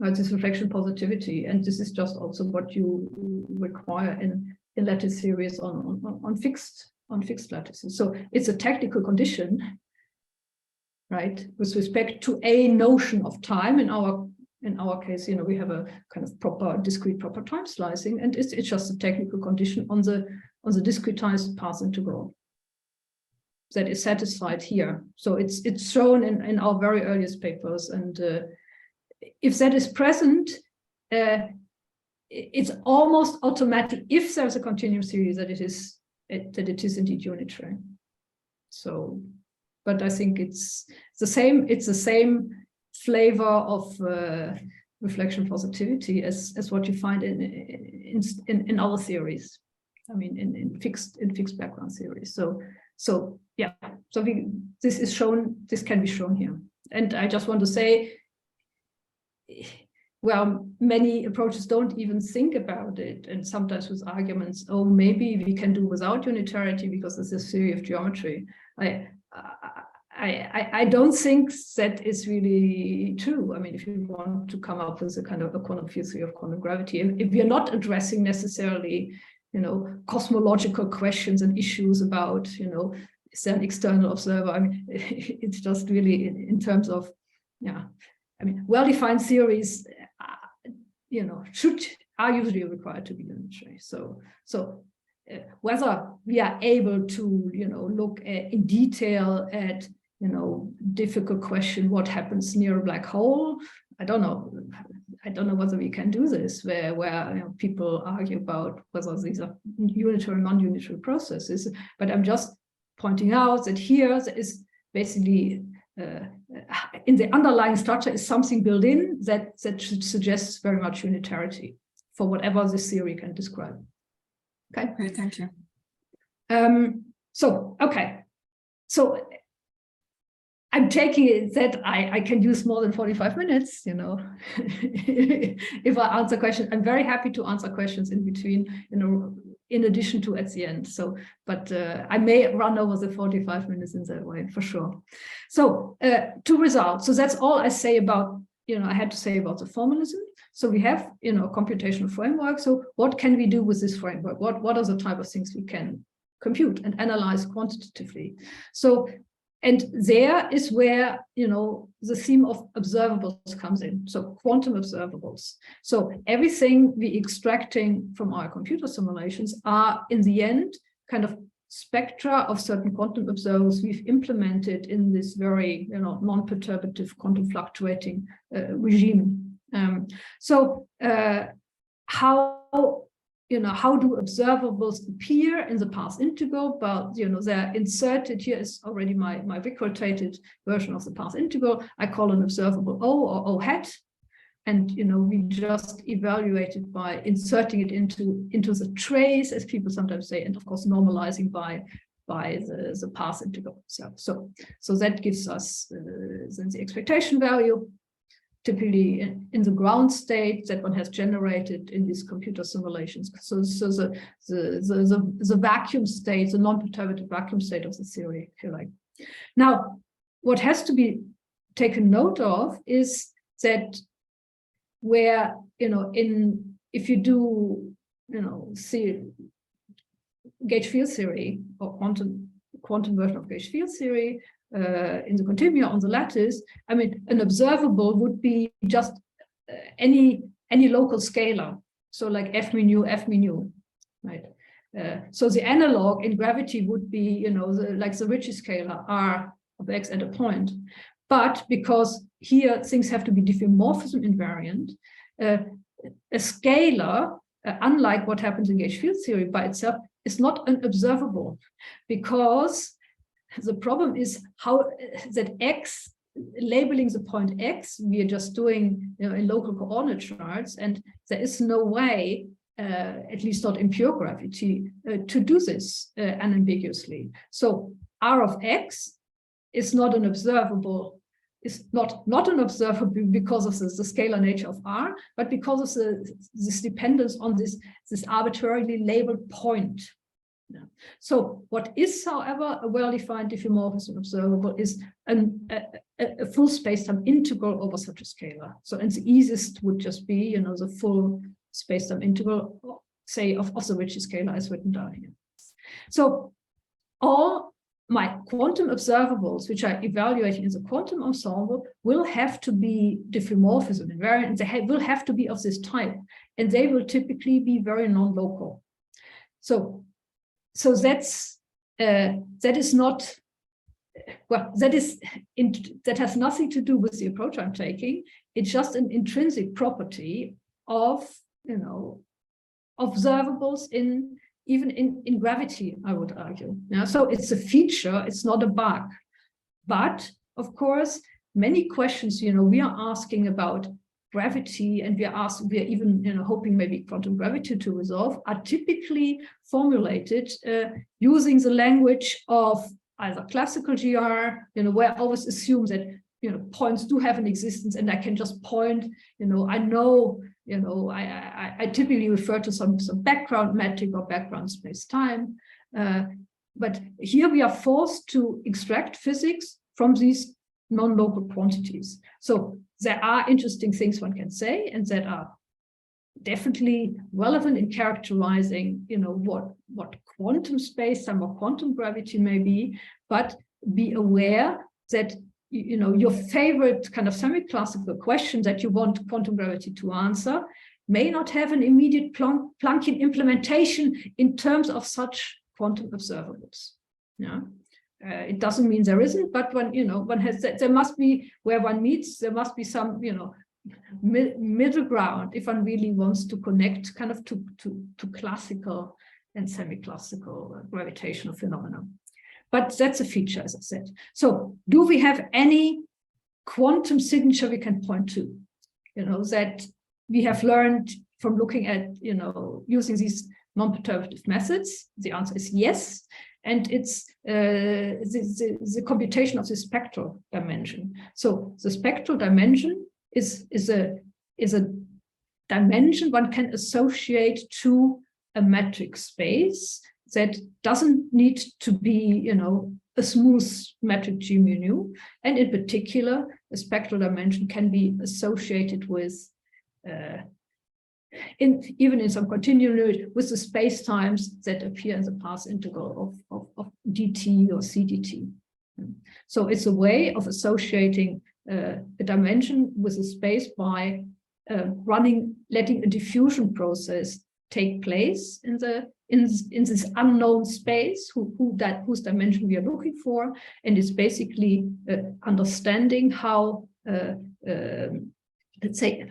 This reflection positivity, and this is just also what you require in lattice theories on fixed fixed lattices. So it's a technical condition, right, with respect to a notion of time. In our case, we have a kind of proper discrete proper time slicing, and it's just a technical condition on the discretized path integral that is satisfied here. So it's shown in our very earliest papers, and if that is present, it's almost automatic if there's a continuum series that it is indeed unitary. So, but I think it's the same. It's the same flavor of reflection positivity as what you find in other theories. I mean, in fixed background theories. So yeah. So this is shown. This can be shown here. And I just want to say, well, many approaches don't even think about it, and sometimes with arguments, oh, maybe we can do without unitarity because this is theory of geometry. I don't think that is really true. I mean, if you want to come up with a kind of a quantum field theory of quantum gravity, if you're not addressing necessarily, cosmological questions and issues about, is there an external observer? I mean, it's just really in terms of, yeah. I mean, well-defined theories, are usually required to be unitary. So whether we are able to, look in detail at, difficult question, what happens near a black hole? I don't know. I don't know whether we can do this, where people argue about whether these are unitary or non-unitary processes. But I'm just pointing out that here there is basically in the underlying structure is something built in that suggests very much unitarity for whatever this theory can describe. Okay. Great, thank you. So I'm taking it that I can use more than 45 minutes, if I answer questions. I'm very happy to answer questions in between, in addition to at the end. So, but I may run over the 45 minutes in that way for sure. So to results. So that's all I say about, I had to say about the formalism. So we have, a computational framework. So what can we do with this framework? What are the type of things we can compute and analyze quantitatively? So, and there is where, the theme of observables comes in. So quantum observables. So everything we extracting from our computer simulations are in the end kind of spectra of certain quantum observables we've implemented in this very, non-perturbative quantum fluctuating regime. How do observables appear in the path integral? But they're inserted here is already my recordated version of the path integral. I call an observable O or O hat, and we just evaluate it by inserting it into the trace, as people sometimes say, and of course normalizing by the path integral. So that gives us then the expectation value, typically in the ground state that one has generated in these computer simulations. So the vacuum state, the non-perturbative vacuum state of the theory, if you like. Now, what has to be taken note of is that where, if you do, see gauge field theory or quantum version of gauge field theory, in the continuum on the lattice, I mean, an observable would be just any local scalar. So like f mu, right? So the analog in gravity would be, like the Ricci scalar R of x at a point. But because here things have to be diffeomorphism invariant, a scalar, unlike what happens in gauge field theory by itself, is not an observable, because the problem is how that x, labeling the point x, we are just doing in local coordinate charts, and there is no way, at least not in pure gravity, to do this unambiguously. So R of x is not an observable. It's not an observable because of the scalar nature of R, but because of this dependence on this arbitrarily labeled point. Yeah. So what is, however, a well-defined diffeomorphism observable is a full spacetime integral over such a scalar. So, and the easiest would just be, the full spacetime integral, say, of the Ricci scalar as written down here. So all my quantum observables, which are evaluating in the quantum ensemble, will have to be diffeomorphism invariant. They will have to be of this type, and they will typically be very non-local. So that's that is not, well, that has nothing to do with the approach I'm taking. It's just an intrinsic property of, you know, observables even in gravity, I would argue. Yeah, so it's a feature, it's not a bug. But of course, many questions, you know, we are asking about gravity, and we are even, you know, hoping maybe quantum gravity to resolve, are typically formulated using the language of either classical GR, you know, where I always assume that, you know, points do have an existence, and I can just point, you know, I know, you know, I typically refer to some background metric or background space-time. But here we are forced to extract physics from these non-local quantities. So there are interesting things one can say, and that are definitely relevant in characterizing, you know, what quantum space-time or quantum gravity may be, but be aware that, you know, your favorite kind of semi-classical question that you want quantum gravity to answer may not have an immediate Planckian implementation in terms of such quantum observables. Yeah, it doesn't mean there isn't, but when, you know, one has, there must be, where one meets, there must be some, you know, middle ground if one really wants to connect kind of to classical and semi-classical gravitational phenomena. But that's a feature, as I said. So do we have any quantum signature we can point to, you know, that we have learned from looking at, you know, using these non-perturbative methods? The answer is yes. And it's the computation of the spectral dimension. So the spectral dimension is a dimension one can associate to a metric space that doesn't need to be, you know, a smooth metric G mu nu. And in particular, a spectral dimension can be associated with, even in some continuum, with the space-times that appear in the path integral of dt or CDT. So it's a way of associating a dimension with a space by letting a diffusion process take place in this unknown space, whose dimension we are looking for, and it's basically understanding how, let's say,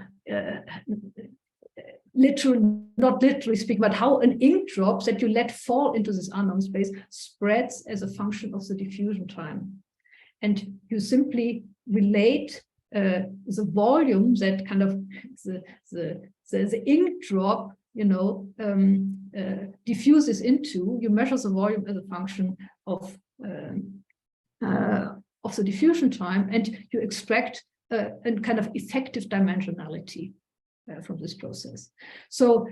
not literally speaking, but how an ink drop that you let fall into this unknown space spreads as a function of the diffusion time. And you simply relate the volume that kind of the ink drop, you know, diffuses into. You measure the volume as a function of the diffusion time, and you extract a kind of effective dimensionality from this process. So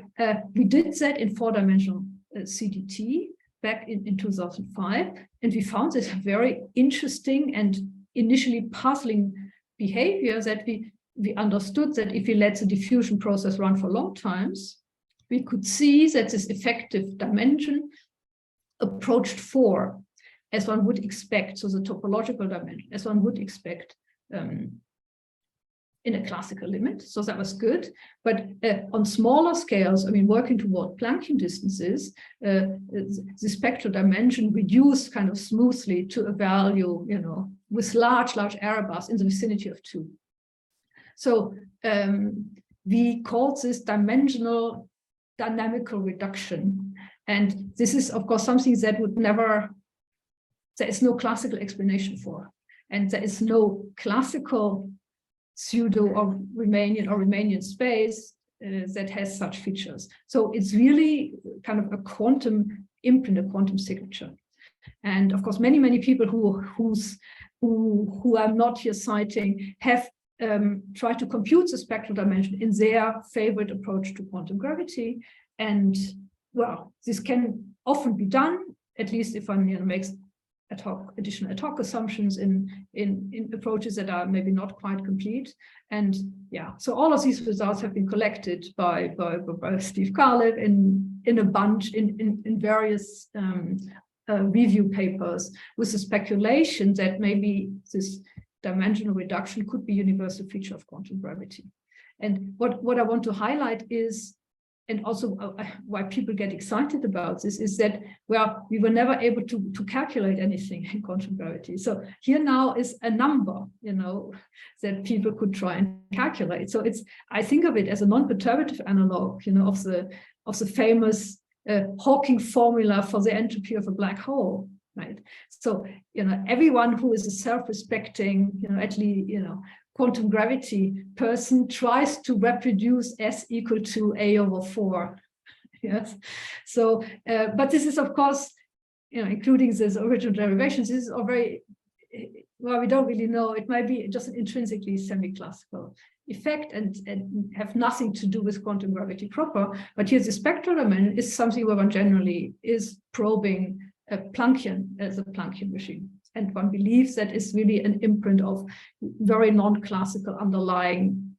we did that in 4-dimensional CDT back in 2005, and we found this very interesting and initially puzzling behavior, that we understood that if we let the diffusion process run for long times, we could see that this effective dimension approached 4, as one would expect, so the topological dimension, as one would expect in a classical limit. So that was good. But on smaller scales, I mean, working toward Planckian distances, the spectral dimension reduced kind of smoothly to a value, you know, with large error bars in the vicinity of 2. So we called this dimensional dynamical reduction. And this is, of course, something that would never, there is no classical explanation for. And there is no classical pseudo or Riemannian space that has such features. So it's really kind of a quantum imprint, a quantum signature. And of course, many people who I'm not here citing have tried to compute the spectral dimension in their favorite approach to quantum gravity. And well, this can often be done, at least if one, you know, makes additional ad hoc assumptions in approaches that are maybe not quite complete. And yeah, so all of these results have been collected by Steve Carlip in a bunch in various review papers with the speculation that maybe this dimensional reduction could be a universal feature of quantum gravity. And what I want to highlight is, and also why people get excited about this, is that we were never able to calculate anything in quantum gravity. So here now is a number, that people could try and calculate. So I think of it as a non-perturbative analog, of the famous Hawking formula for the entropy of a black hole, right? So, everyone who is a self-respecting, at least, quantum gravity person tries to reproduce S equal to A/4. Yes. So, but this is, of course, including this original derivations, this is all very, well, we don't really know. It might be just an intrinsically semi-classical effect and have nothing to do with quantum gravity proper. But here the spectral dimension is something where one generally is probing a Planckian as a Planckian regime. And one believes that is really an imprint of very non-classical underlying,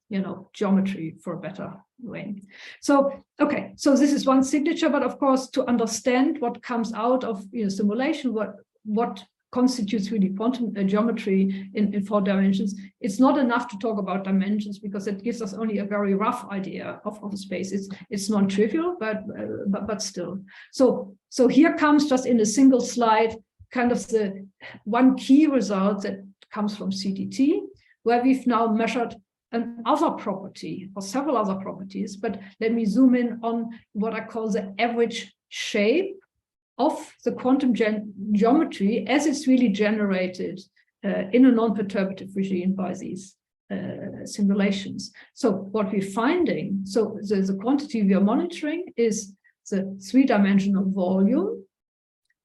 geometry, for a better way. So, okay, so this is one signature, but of course, to understand what comes out of simulation, what constitutes really quantum geometry in 4 dimensions, it's not enough to talk about dimensions because it gives us only a very rough idea of space. It's non-trivial, but still. So here comes, just in a single slide, kind of the one key result that comes from CDT, where we've now measured another property or several other properties, but let me zoom in on what I call the average shape of the quantum geometry as it's really generated in a non-perturbative regime by these simulations. So what we're finding, so the quantity we are monitoring is the 3-dimensional volume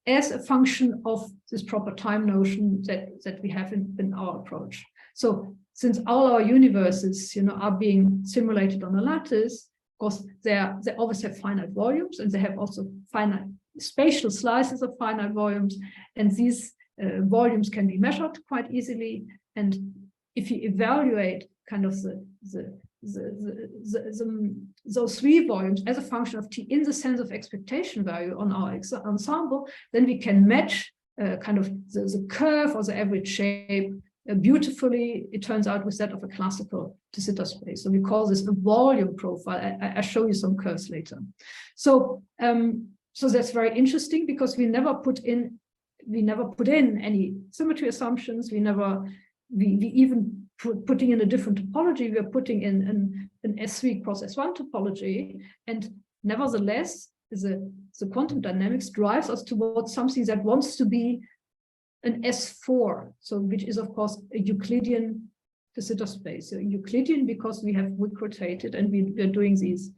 as a function of this proper time notion that we have in our approach. So since all our universes, are being simulated on a lattice, of course, they always have finite volumes, and they have also finite spatial slices of finite volumes, and these volumes can be measured quite easily. And if you evaluate kind of those 3 volumes as a function of t in the sense of expectation value on our ensemble, then we can match kind of the curve or the average shape beautifully, it turns out, with that of a classical de Sitter space. So we call this a volume profile. I'll show you some curves later. So so that's very interesting because we never put in any symmetry assumptions. We even putting in a different topology. We are putting in an S3 cross S1 topology, and nevertheless, the quantum dynamics drives us towards something that wants to be an S4, so which is of course a Euclidean de Sitter space. So Euclidean because we have Wick rotated and we are doing these.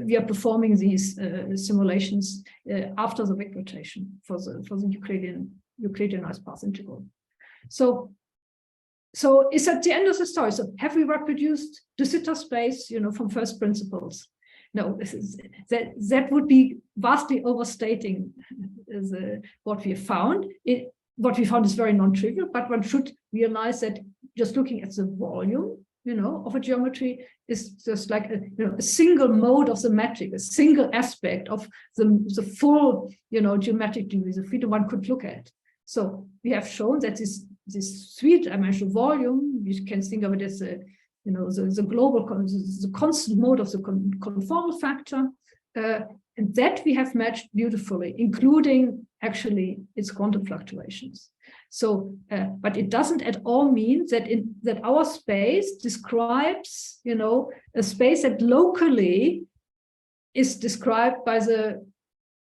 We are performing these simulations after the Wick rotation for the Euclideanized path integral. So it's at the end of the story. So have we reproduced de Sitter space, from first principles? No, that would be vastly overstating what we have found. What we found is very non-trivial, but one should realize that just looking at the volume, of a geometry is just like a single mode of the metric, a single aspect of the full, geometric degrees of freedom one could look at. So we have shown that this 3-dimensional volume, you can think of it as the global, the constant mode of the conformal factor, and that we have matched beautifully, including actually its quantum fluctuations. So, but it doesn't at all mean that our space describes, a space that locally is described by the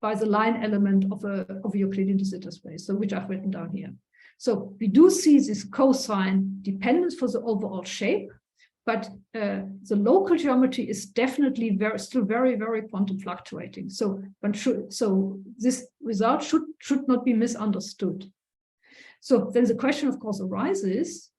line element of a Euclidean de Sitter space, so which I've written down here. So we do see this cosine dependence for the overall shape, but the local geometry is definitely still very, very quantum fluctuating. So this result should not be misunderstood. So then the question, of course, arises,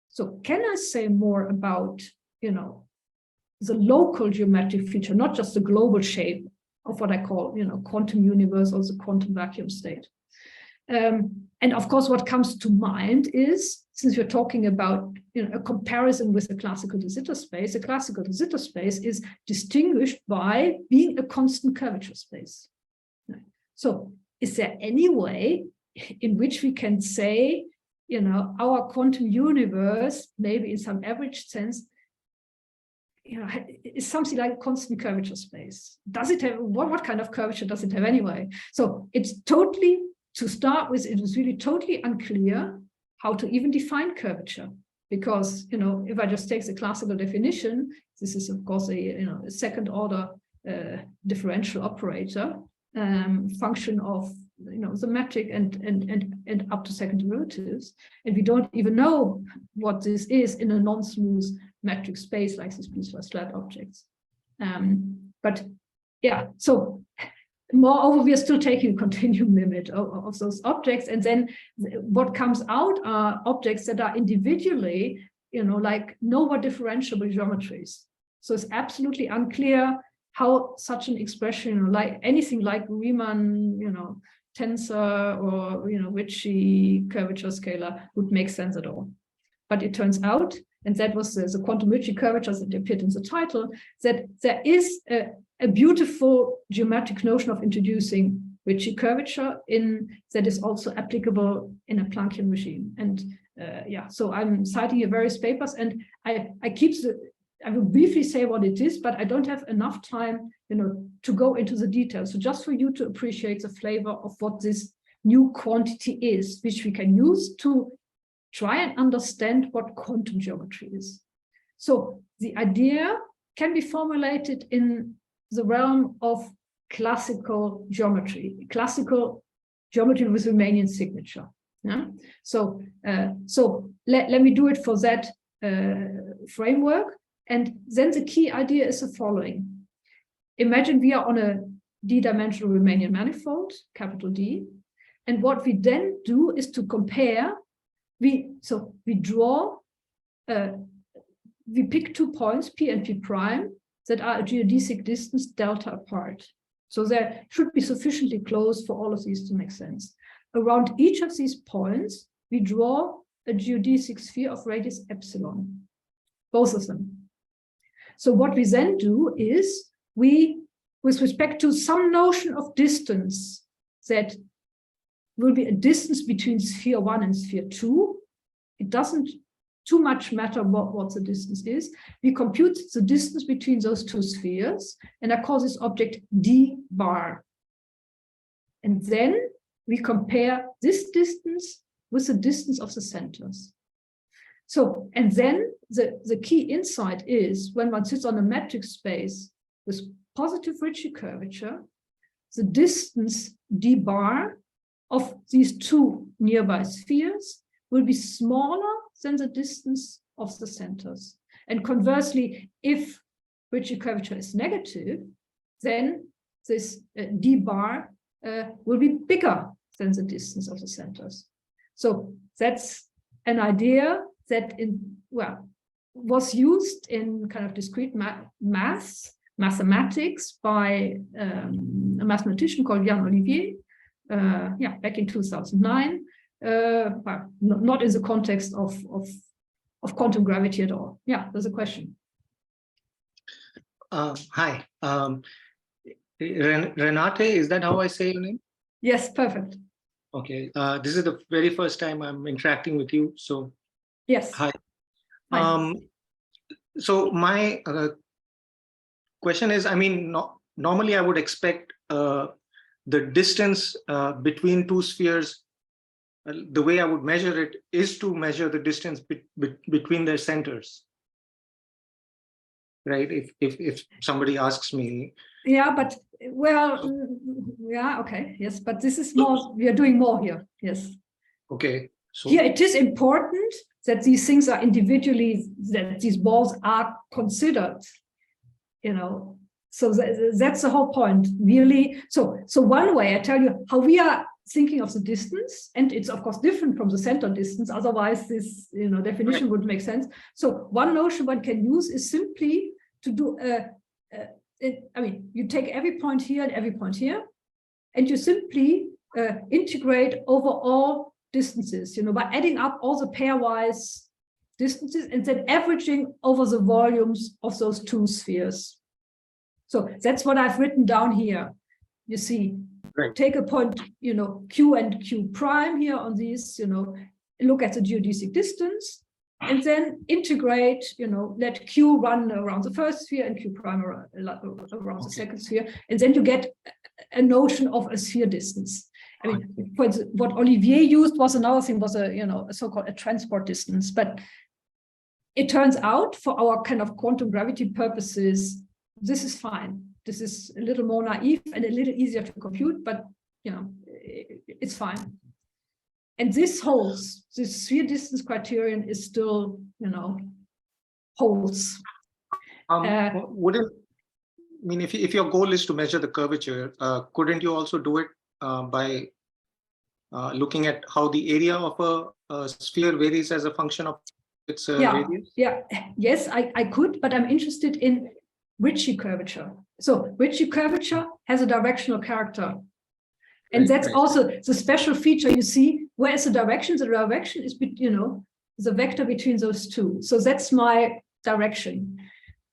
so can I say more about, the local geometric feature, not just the global shape of what I call, quantum universe or the quantum vacuum state? And of course, what comes to mind is, since we're talking about a comparison with a classical de Sitter space, a classical de Sitter space is distinguished by being a constant curvature space. So is there any way in which we can say, you know, our quantum universe, maybe in some average sense, you know, is something like constant curvature space? Does it have, what kind of curvature does it have anyway? So it's totally, to start with, it was really totally unclear how to even define curvature. Because, you know, if I just take the classical definition, this is of course a, you know, a second order differential operator, function of, you know, the metric and up to second derivatives, and we don't even know what this is in a non-smooth metric space like these piecewise flat objects. But yeah, so moreover, we are still taking a continuum limit of those objects, and then what comes out are objects that are individually, you know, like nowhere differentiable geometries. So it's absolutely unclear how such an expression, you know, like anything like Riemann, you know, tensor or, you know, Ricci curvature scalar would make sense at all. But it turns out, and that was the quantum Ricci curvatures that appeared in the title, that there is a beautiful geometric notion of introducing Ricci curvature in that is also applicable in a Planckian regime. And yeah, so I'm citing here various papers, and I will briefly say what it is, but I don't have enough time, you know, to go into the details. So just for you to appreciate the flavor of what this new quantity is, which we can use to try and understand what quantum geometry is. So the idea can be formulated in the realm of classical geometry with Riemannian signature. Yeah? So, let me do it for that framework. And then the key idea is the following. Imagine we are on a d-dimensional Riemannian manifold, capital D. And what we then do is to compare. We draw, we pick 2 points, P and P prime, that are a geodesic distance delta apart. So they should be sufficiently close for all of these to make sense. Around each of these points, we draw a geodesic sphere of radius epsilon, both of them. So what we then do is we, with respect to some notion of distance that will be a distance between sphere 1 and sphere 2, it doesn't too much matter what the distance is. We compute the distance between those 2 spheres, and I call this object d bar. And then we compare this distance with the distance of the centers. So, and then the key insight is when one sits on a metric space with positive Ricci curvature, the distance d bar of these 2 nearby spheres will be smaller than the distance of the centers. And conversely, if Ricci curvature is negative, then this d bar will be bigger than the distance of the centers. So that's an idea that was used in kind of discrete mathematics by a mathematician called Jan Olivier, back in 2009, but not in the context of quantum gravity at all. Yeah, there's a question. Hi, Renate, is that how I say your name? Yes, perfect. Okay, this is the very first time I'm interacting with you, so yes. Hi. Hi. So my question is, I mean, normally I would expect the distance between 2 spheres, the way I would measure it is to measure the distance between their centers, right? If somebody asks me. Yeah, but well, yeah, okay, yes, but this is more, we are doing more here, yes. Okay. So here it is important that these things are individually, that these balls are considered, you know. So that's the whole point, really. So one way I tell you how we are thinking of the distance, and it's of course different from the center distance. Otherwise, this definition would make sense. So one notion one can use is simply to do I mean, you take every point here and every point here, and you simply integrate over all distances, by adding up all the pairwise distances and then averaging over the volumes of those 2 spheres. So that's what I've written down here. You see, take a point, Q and Q prime here on these, look at the geodesic distance, and then integrate, let Q run around the first sphere and Q prime around the second sphere, and then you get a notion of a sphere distance. I mean, what Olivier used was another thing, was a so-called a transport distance, but it turns out for our kind of quantum gravity purposes, this is fine. This is a little more naive and a little easier to compute, but it's fine. And this holds. This sphere distance criterion is still, holds. If your goal is to measure the curvature, couldn't you also do it by looking at how the area of a sphere varies as a function of its radius? Yeah. Yes, I could, but I'm interested in Ricci curvature. So Ricci curvature has a directional character. And that's also the special feature you see. Where is the direction? The direction is, the vector between those two. So that's my direction.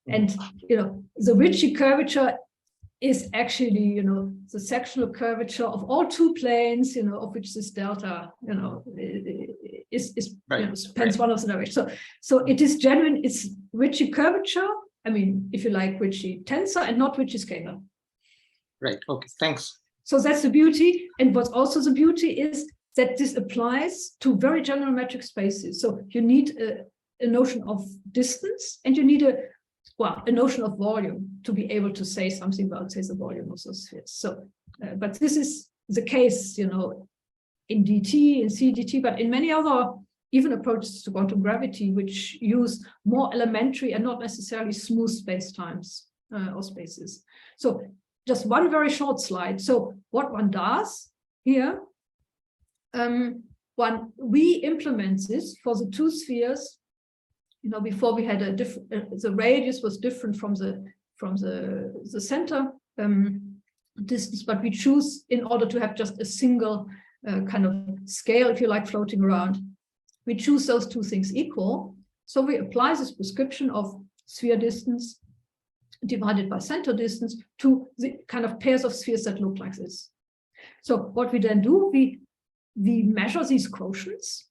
And, the Ricci curvature is actually, the sectional curvature of all two planes, of which this delta, spans one of the directions. So it is genuine, it's Ricci curvature. I mean, if you like, Ricci tensor and not Ricci scalar. Right. Okay. Thanks. So that's the beauty. And what's also the beauty is that this applies to very general metric spaces. So you need a notion of distance, and you need a notion of volume to be able to say something about, say, the volume of those spheres. So, but this is the case, in DT, in CDT, but in many other even approaches to quantum gravity, which use more elementary and not necessarily smooth spacetimes or spaces. So just one very short slide. So what one does here, we implement this for the two spheres. Before we had a different, the radius was different from the center distance, but we choose in order to have just a single kind of scale, if you like, floating around. We choose those two things equal. So we apply this prescription of sphere distance divided by center distance to the kind of pairs of spheres that look like this. So what we then do, we measure these quotients,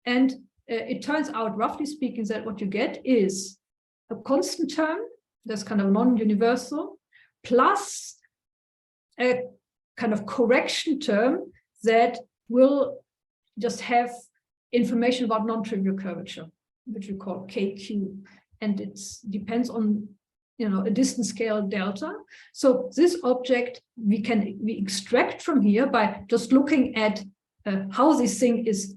and it turns out, roughly speaking, that what you get is a constant term that's kind of non-universal, plus a kind of correction term that will just have information about non-trivial curvature, which we call KQ, and it depends on a distance scale delta. So this object we extract from here by just looking at how this thing is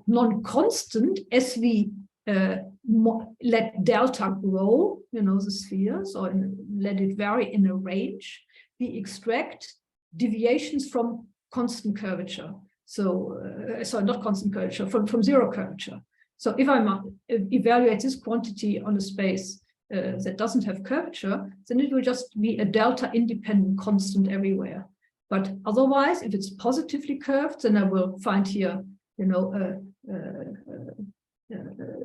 non-constant as we let delta grow, the spheres, or let it vary in a range. We extract deviations from constant curvature. So, sorry, not constant curvature, from zero curvature. So if I evaluate this quantity on a space that doesn't have curvature, then it will just be a delta independent constant everywhere. But otherwise, if it's positively curved, then I will find here,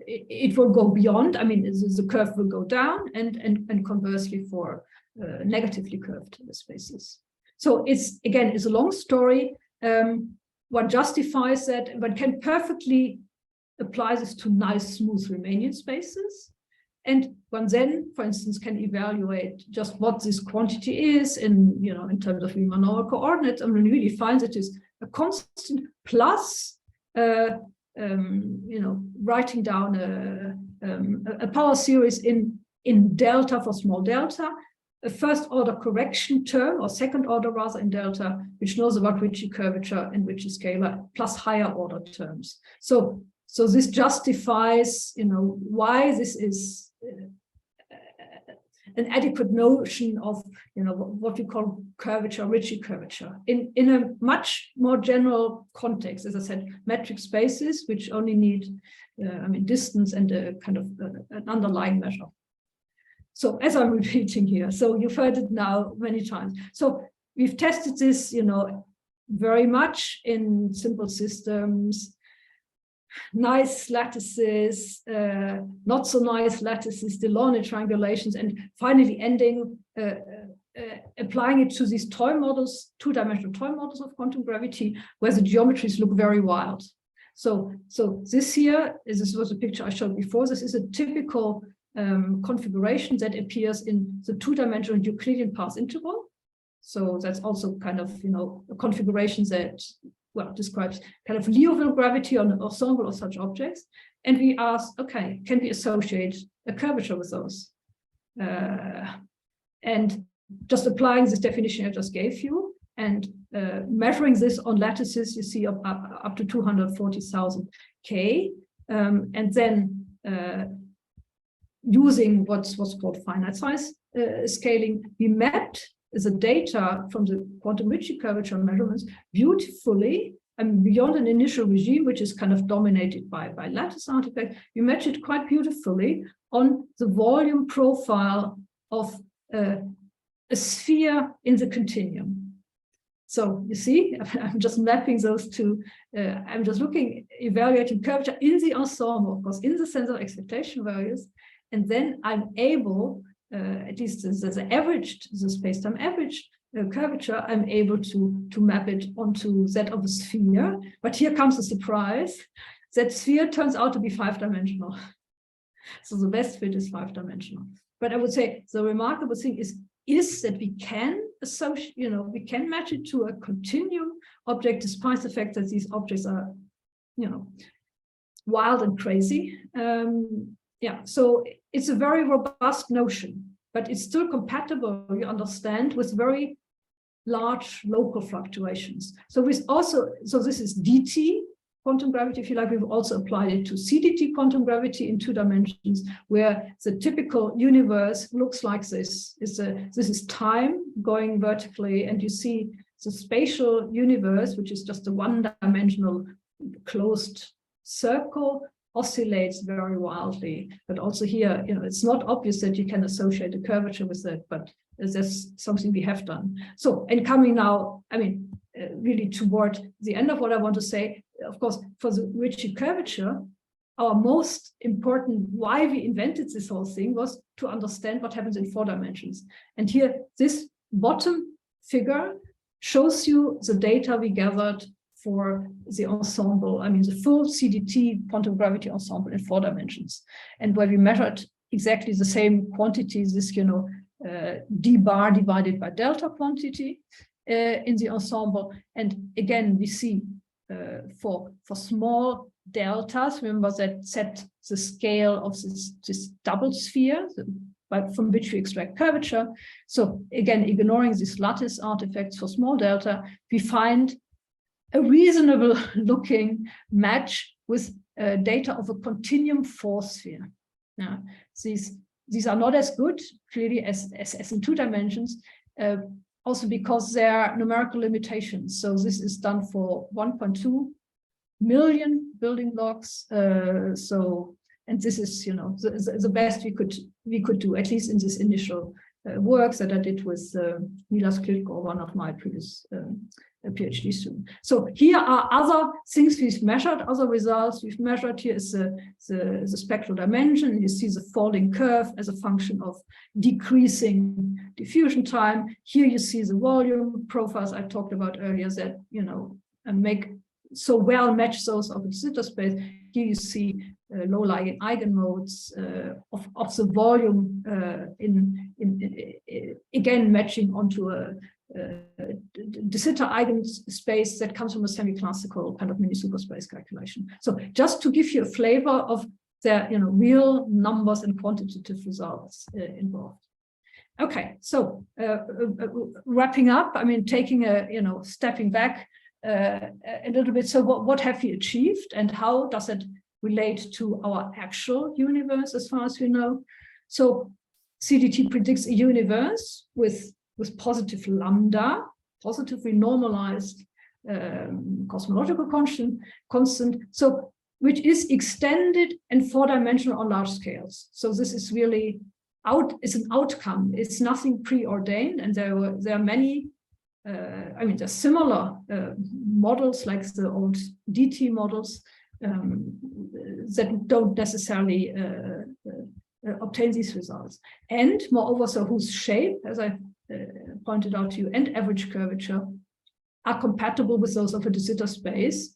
it will go beyond. I mean, the curve will go down, and conversely for negatively curved spaces. So it's a long story. One justifies that, one can perfectly apply this to nice, smooth Riemannian spaces. And one then, for instance, can evaluate just what this quantity is in terms of Riemann coordinates, and really finds it is a constant plus, writing down a power series in delta for small delta, a first order correction term, or second order rather, in delta, which knows about Ricci curvature and Ricci scalar, plus higher order terms. So this justifies, why this is an adequate notion of, what we call curvature, Ricci curvature, in a much more general context. As I said, metric spaces, which only need, distance and a kind of an underlying measure. So as I'm repeating here, so you've heard it now many times. So we've tested this, very much in simple systems, nice lattices, not so nice lattices, Delaunay triangulations, and finally ending applying it to these toy models, two-dimensional toy models of quantum gravity, where the geometries look very wild. So this here, this was a picture I showed before. This is a typical configuration that appears in the two-dimensional Euclidean path integral. So that's also kind of, a configuration that, well, describes kind of Liouville gravity on an ensemble of such objects. And we asked, okay, can we associate a curvature with those? And just applying this definition I just gave you and measuring this on lattices, you see up to 240,000 K, and then using what's called finite size scaling, we mapped the data from the quantum Ricci curvature measurements beautifully, and beyond an initial regime, which is kind of dominated by lattice artifacts, we match it quite beautifully on the volume profile of a sphere in the continuum. So you see, I'm just mapping those two. I'm just evaluating curvature in the ensemble, of course, in the sense of expectation values. And then I'm able, at least the averaged, the space-time averaged curvature, I'm able to map it onto that of a sphere. But here comes the surprise. That sphere turns out to be 5-dimensional. So the best fit is 5-dimensional. But I would say the remarkable thing is that we can associate, we can match it to a continuum object, despite the fact that these objects are, wild and crazy. Yeah, so it's a very robust notion, but it's still compatible, you understand, with very large local fluctuations. So this is DT quantum gravity, if you like. We've also applied it to CDT quantum gravity in 2 dimensions, where the typical universe looks like this. This is time going vertically, and you see the spatial universe, which is just a 1-dimensional closed circle, oscillates very wildly. But also here, it's not obvious that you can associate a curvature with that, but that's something we have done. So, and coming now, really toward the end of what I want to say, of course, for the Ricci curvature, our most important, why we invented this whole thing, was to understand what happens in 4 dimensions. And here, this bottom figure shows you the data we gathered for the ensemble, the full CDT quantum gravity ensemble in 4 dimensions. And where we measured exactly the same quantities, this, d bar divided by delta quantity in the ensemble. And again, we see for small deltas, remember that set the scale of this double sphere, from which we extract curvature. So again, ignoring these lattice artifacts for small delta, we find a reasonable looking match with data of a continuum 4 sphere. Now, these are not as good, clearly, as in 2 dimensions, also because there are numerical limitations. So this is done for 1.2 million building blocks. And this is, the best we could do, at least in this initial work that I did with Milas Klitko, one of my previous PhD students. So here are other things we've measured, other results we've measured. Here is the spectral dimension. You see the falling curve as a function of decreasing diffusion time. Here you see the volume profiles I talked about earlier that, make so well match those of the zeta space. Here you see low-lying eigenmodes of the volume again matching onto the zeta eigenspace that comes from a semi-classical kind of mini superspace calculation. So just to give you a flavor of the real numbers and quantitative results involved. Okay, so wrapping up, taking stepping back a little bit. So what have we achieved, and how does it relate to our actual universe as far as we know? So CDT predicts a universe with positive lambda, positively normalized cosmological constant, so which is extended and 4-dimensional on large scales. So this is really it's an outcome. It's nothing preordained, and there are many. There's similar models like the old DT models that don't necessarily obtain these results. And moreover, so whose shape, as I pointed out to you, and average curvature are compatible with those of a de Sitter space,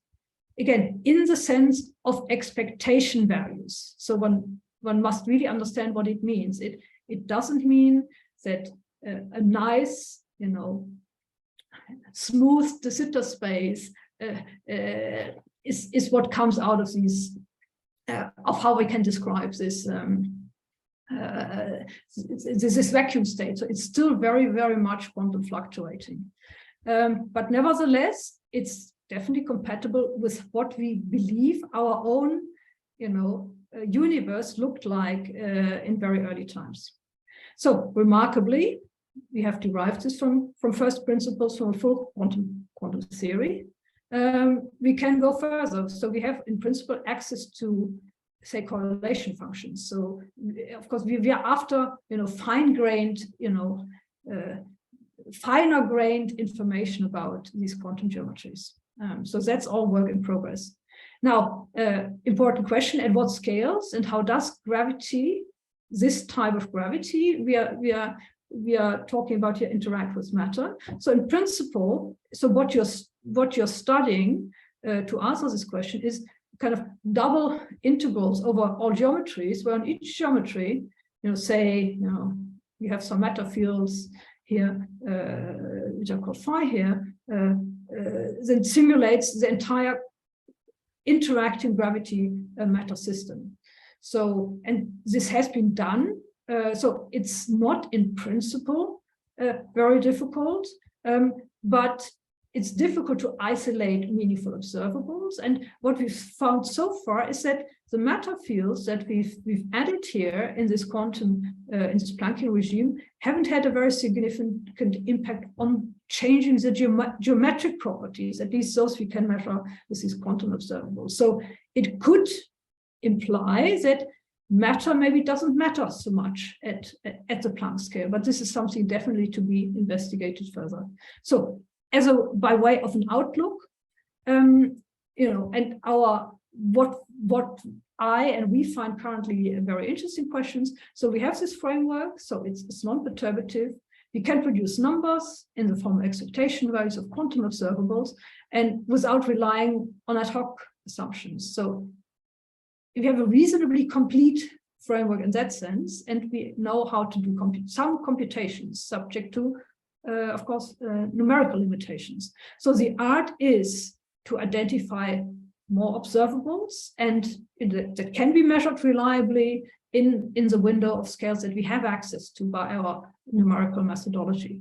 again, in the sense of expectation values. So one must really understand what it means. It doesn't mean that a nice, smooth de Sitter space is what comes out of these, of how we can describe this this vacuum state. So it's still very, very much quantum fluctuating. But nevertheless, it's definitely compatible with what we believe our own, universe looked like in very early times. So remarkably, we have derived this from first principles from a full quantum theory. We can go further. So we have, in principle, access to, say, correlation functions. So, of course, we are after, fine-grained, finer-grained information about these quantum geometries. So that's all work in progress. Now, important question: at what scales and how does gravity, this type of gravity we are talking about here, interact with matter? So in principle, so what you're studying to answer this question is kind of double integrals over all geometries, where on each geometry, say, you have some matter fields here, which are called phi here, then simulates the entire interacting gravity matter system. So, and this has been done. So it's not in principle very difficult, but it's difficult to isolate meaningful observables. And what we've found so far is that the matter fields that we've added here in this quantum, in this Planckian regime, haven't had a very significant impact on changing the geometric properties, at least those we can measure with these quantum observables. So it could imply that matter maybe doesn't matter so much at the Planck scale, but this is something definitely to be investigated further. So by way of an outlook, and what I and we find currently very interesting questions. So we have this framework, so it's non-perturbative. We can produce numbers in the form of expectation values of quantum observables, and without relying on ad hoc assumptions. So if you have a reasonably complete framework in that sense, and we know how to do some computations subject to, of course, numerical limitations. So the art is to identify more observables and that can be measured reliably in the window of scales that we have access to by our numerical methodology.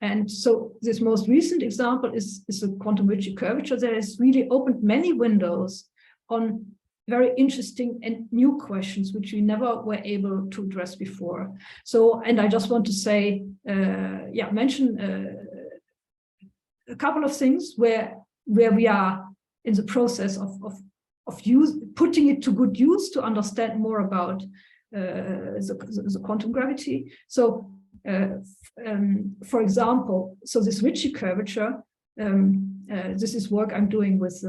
And so this most recent example is the quantum Ricci curvature that has really opened many windows on very interesting and new questions, which we never were able to address before. So, and I just want to say, mention a couple of things where we are in the process of putting it to good use to understand more about the quantum gravity. So, for example, so this Ricci curvature, this is work I'm doing with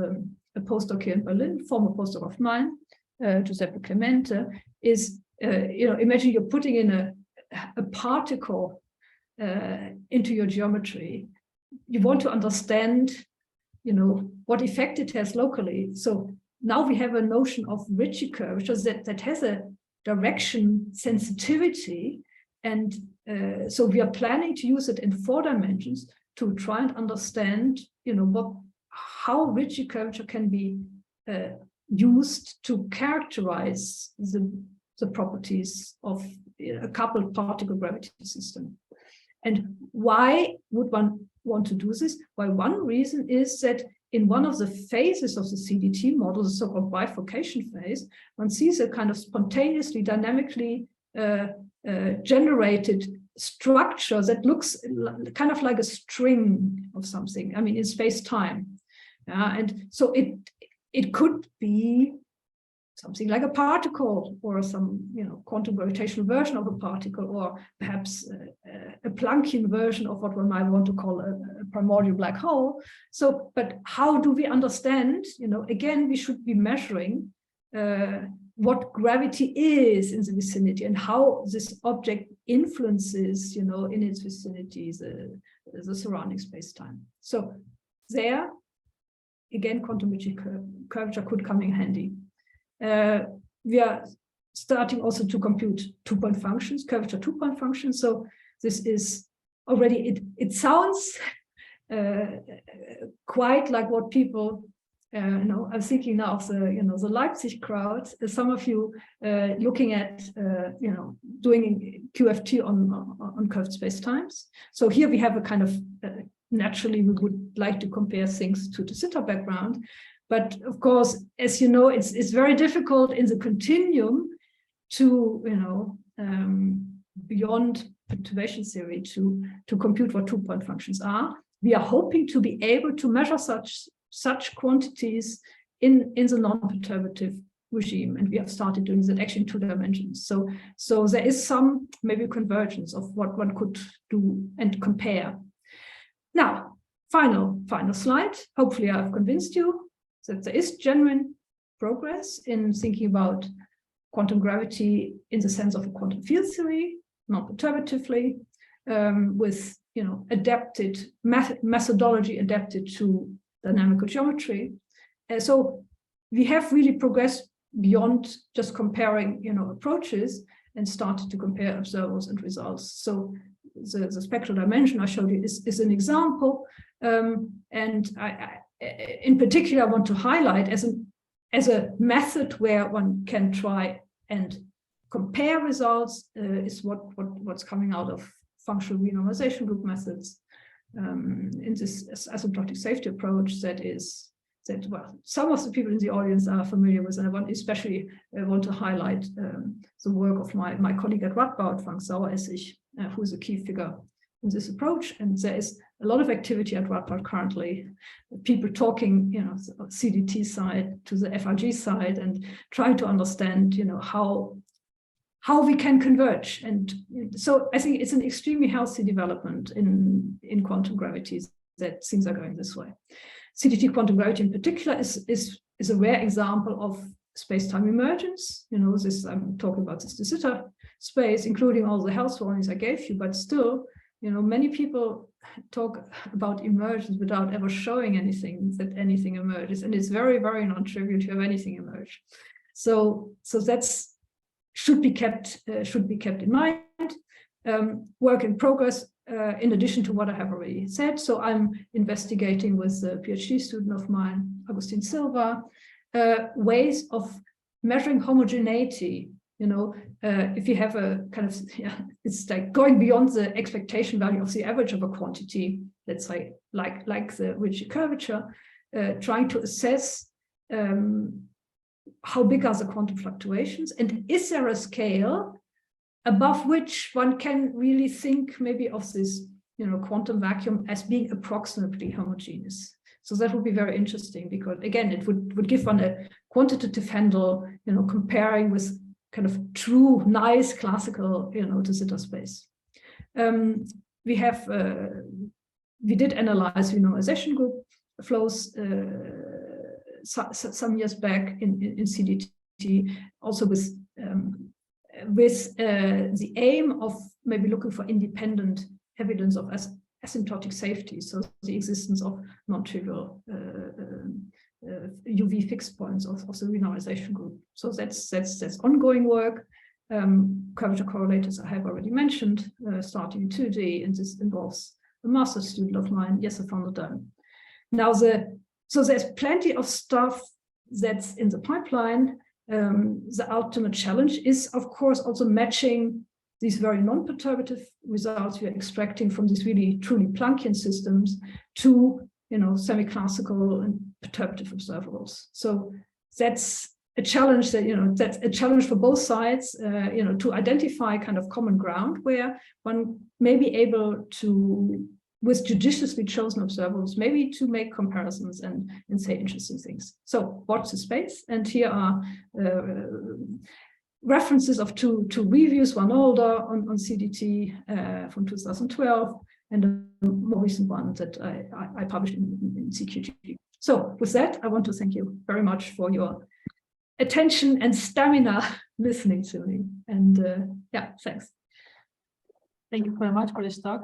a postdoc here in Berlin, former postdoc of mine, Giuseppe Clemente, is, imagine you're putting in a particle into your geometry. You want to understand, what effect it has locally. So now we have a notion of Ricci curvature that has a direction sensitivity. And so we are planning to use it in 4 dimensions to try and understand, how Ricci curvature can be used to characterize the properties of a coupled particle gravity system. And why would one want to do this? Well, one reason is that in one of the phases of the CDT model, the so-called bifurcation phase, one sees a kind of spontaneously, dynamically generated structure that looks kind of like a string of something, in space-time. And so it could be something like a particle or some, quantum gravitational version of a particle, or perhaps a Planckian version of what one might want to call a primordial black hole. So, but how do we understand, again, we should be measuring what gravity is in the vicinity and how this object influences, in its vicinity, the surrounding space-time. So there, again, quantum Ricci curvature could come in handy. We are starting also to compute two-point functions, curvature two-point functions. So this is already, it sounds quite like what people, I'm thinking now of the Leipzig crowd. Some of you looking at, doing QFT on curved spacetimes. So here we have a kind of, naturally we would like to compare things to the sitter background. But of course, as you know, it's very difficult in the continuum to, beyond perturbation theory to compute what two-point functions are. We are hoping to be able to measure such quantities in the non-perturbative regime, and we have started doing that actually in 2 dimensions. So there is some maybe convergence of what one could do and compare. Now, final slide. Hopefully I've convinced you that there is genuine progress in thinking about quantum gravity in the sense of a quantum field theory, non-perturbatively, with adapted methodology adapted to dynamical geometry. So we have really progressed beyond just comparing approaches and started to compare observables and results. So the spectral dimension I showed you is an example, and I in particular I want to highlight as a method where one can try and compare results is what's coming out of functional renormalization group methods in this asymptotic safety approach well, some of the people in the audience are familiar with, and I especially want to highlight the work of my colleague at Radboud, Frank Saueressig, who is a key figure in this approach. And there is a lot of activity at Radboud currently, people talking, CDT side to the FRG side and trying to understand, how we can converge. And so I think it's an extremely healthy development in quantum gravities that things are going this way. CDT quantum gravity in particular is a rare example of space-time emergence. I'm talking about this de Sitter space, including all the health warnings I gave you, but still, many people talk about emergence without ever showing that anything emerges. And it's very, very non-trivial to have anything emerge. So that's should be kept in mind. Work in progress, in addition to what I have already said. So I'm investigating with a PhD student of mine, Agustin Silva, ways of measuring homogeneity. If you have a kind of, it's like going beyond the expectation value of the average of a quantity, let's say, like the Ricci curvature, trying to assess how big are the quantum fluctuations, and is there a scale above which one can really think maybe of this, quantum vacuum as being approximately homogeneous. So that would be very interesting, because again, it would give one a quantitative handle, comparing with kind of true, nice classical, de Sitter space. We did analyze renormalization group flows some years back in CDT, also with the aim of maybe looking for independent evidence of asymptotic safety, so the existence of non-trivial UV fixed points of the renormalization group. So that's ongoing work. Curvature correlators I have already mentioned, starting in 2D, and this involves a master's student of mine, Jesse van der Duin. Now, so there's plenty of stuff that's in the pipeline. The ultimate challenge is, of course, also matching these very non-perturbative results we are extracting from these really truly Planckian systems to, semi-classical and perturbative observables. So that's a challenge that's a challenge for both sides, to identify kind of common ground where one may be able to, with judiciously chosen observables, maybe to make comparisons and say interesting things. So watch the space. And here are references of two reviews, one older on CDT from 2012, and a more recent one that I published in CQT. So with that, I want to thank you very much for your attention and stamina listening to me. And yeah, thanks. Thank you very much for this talk.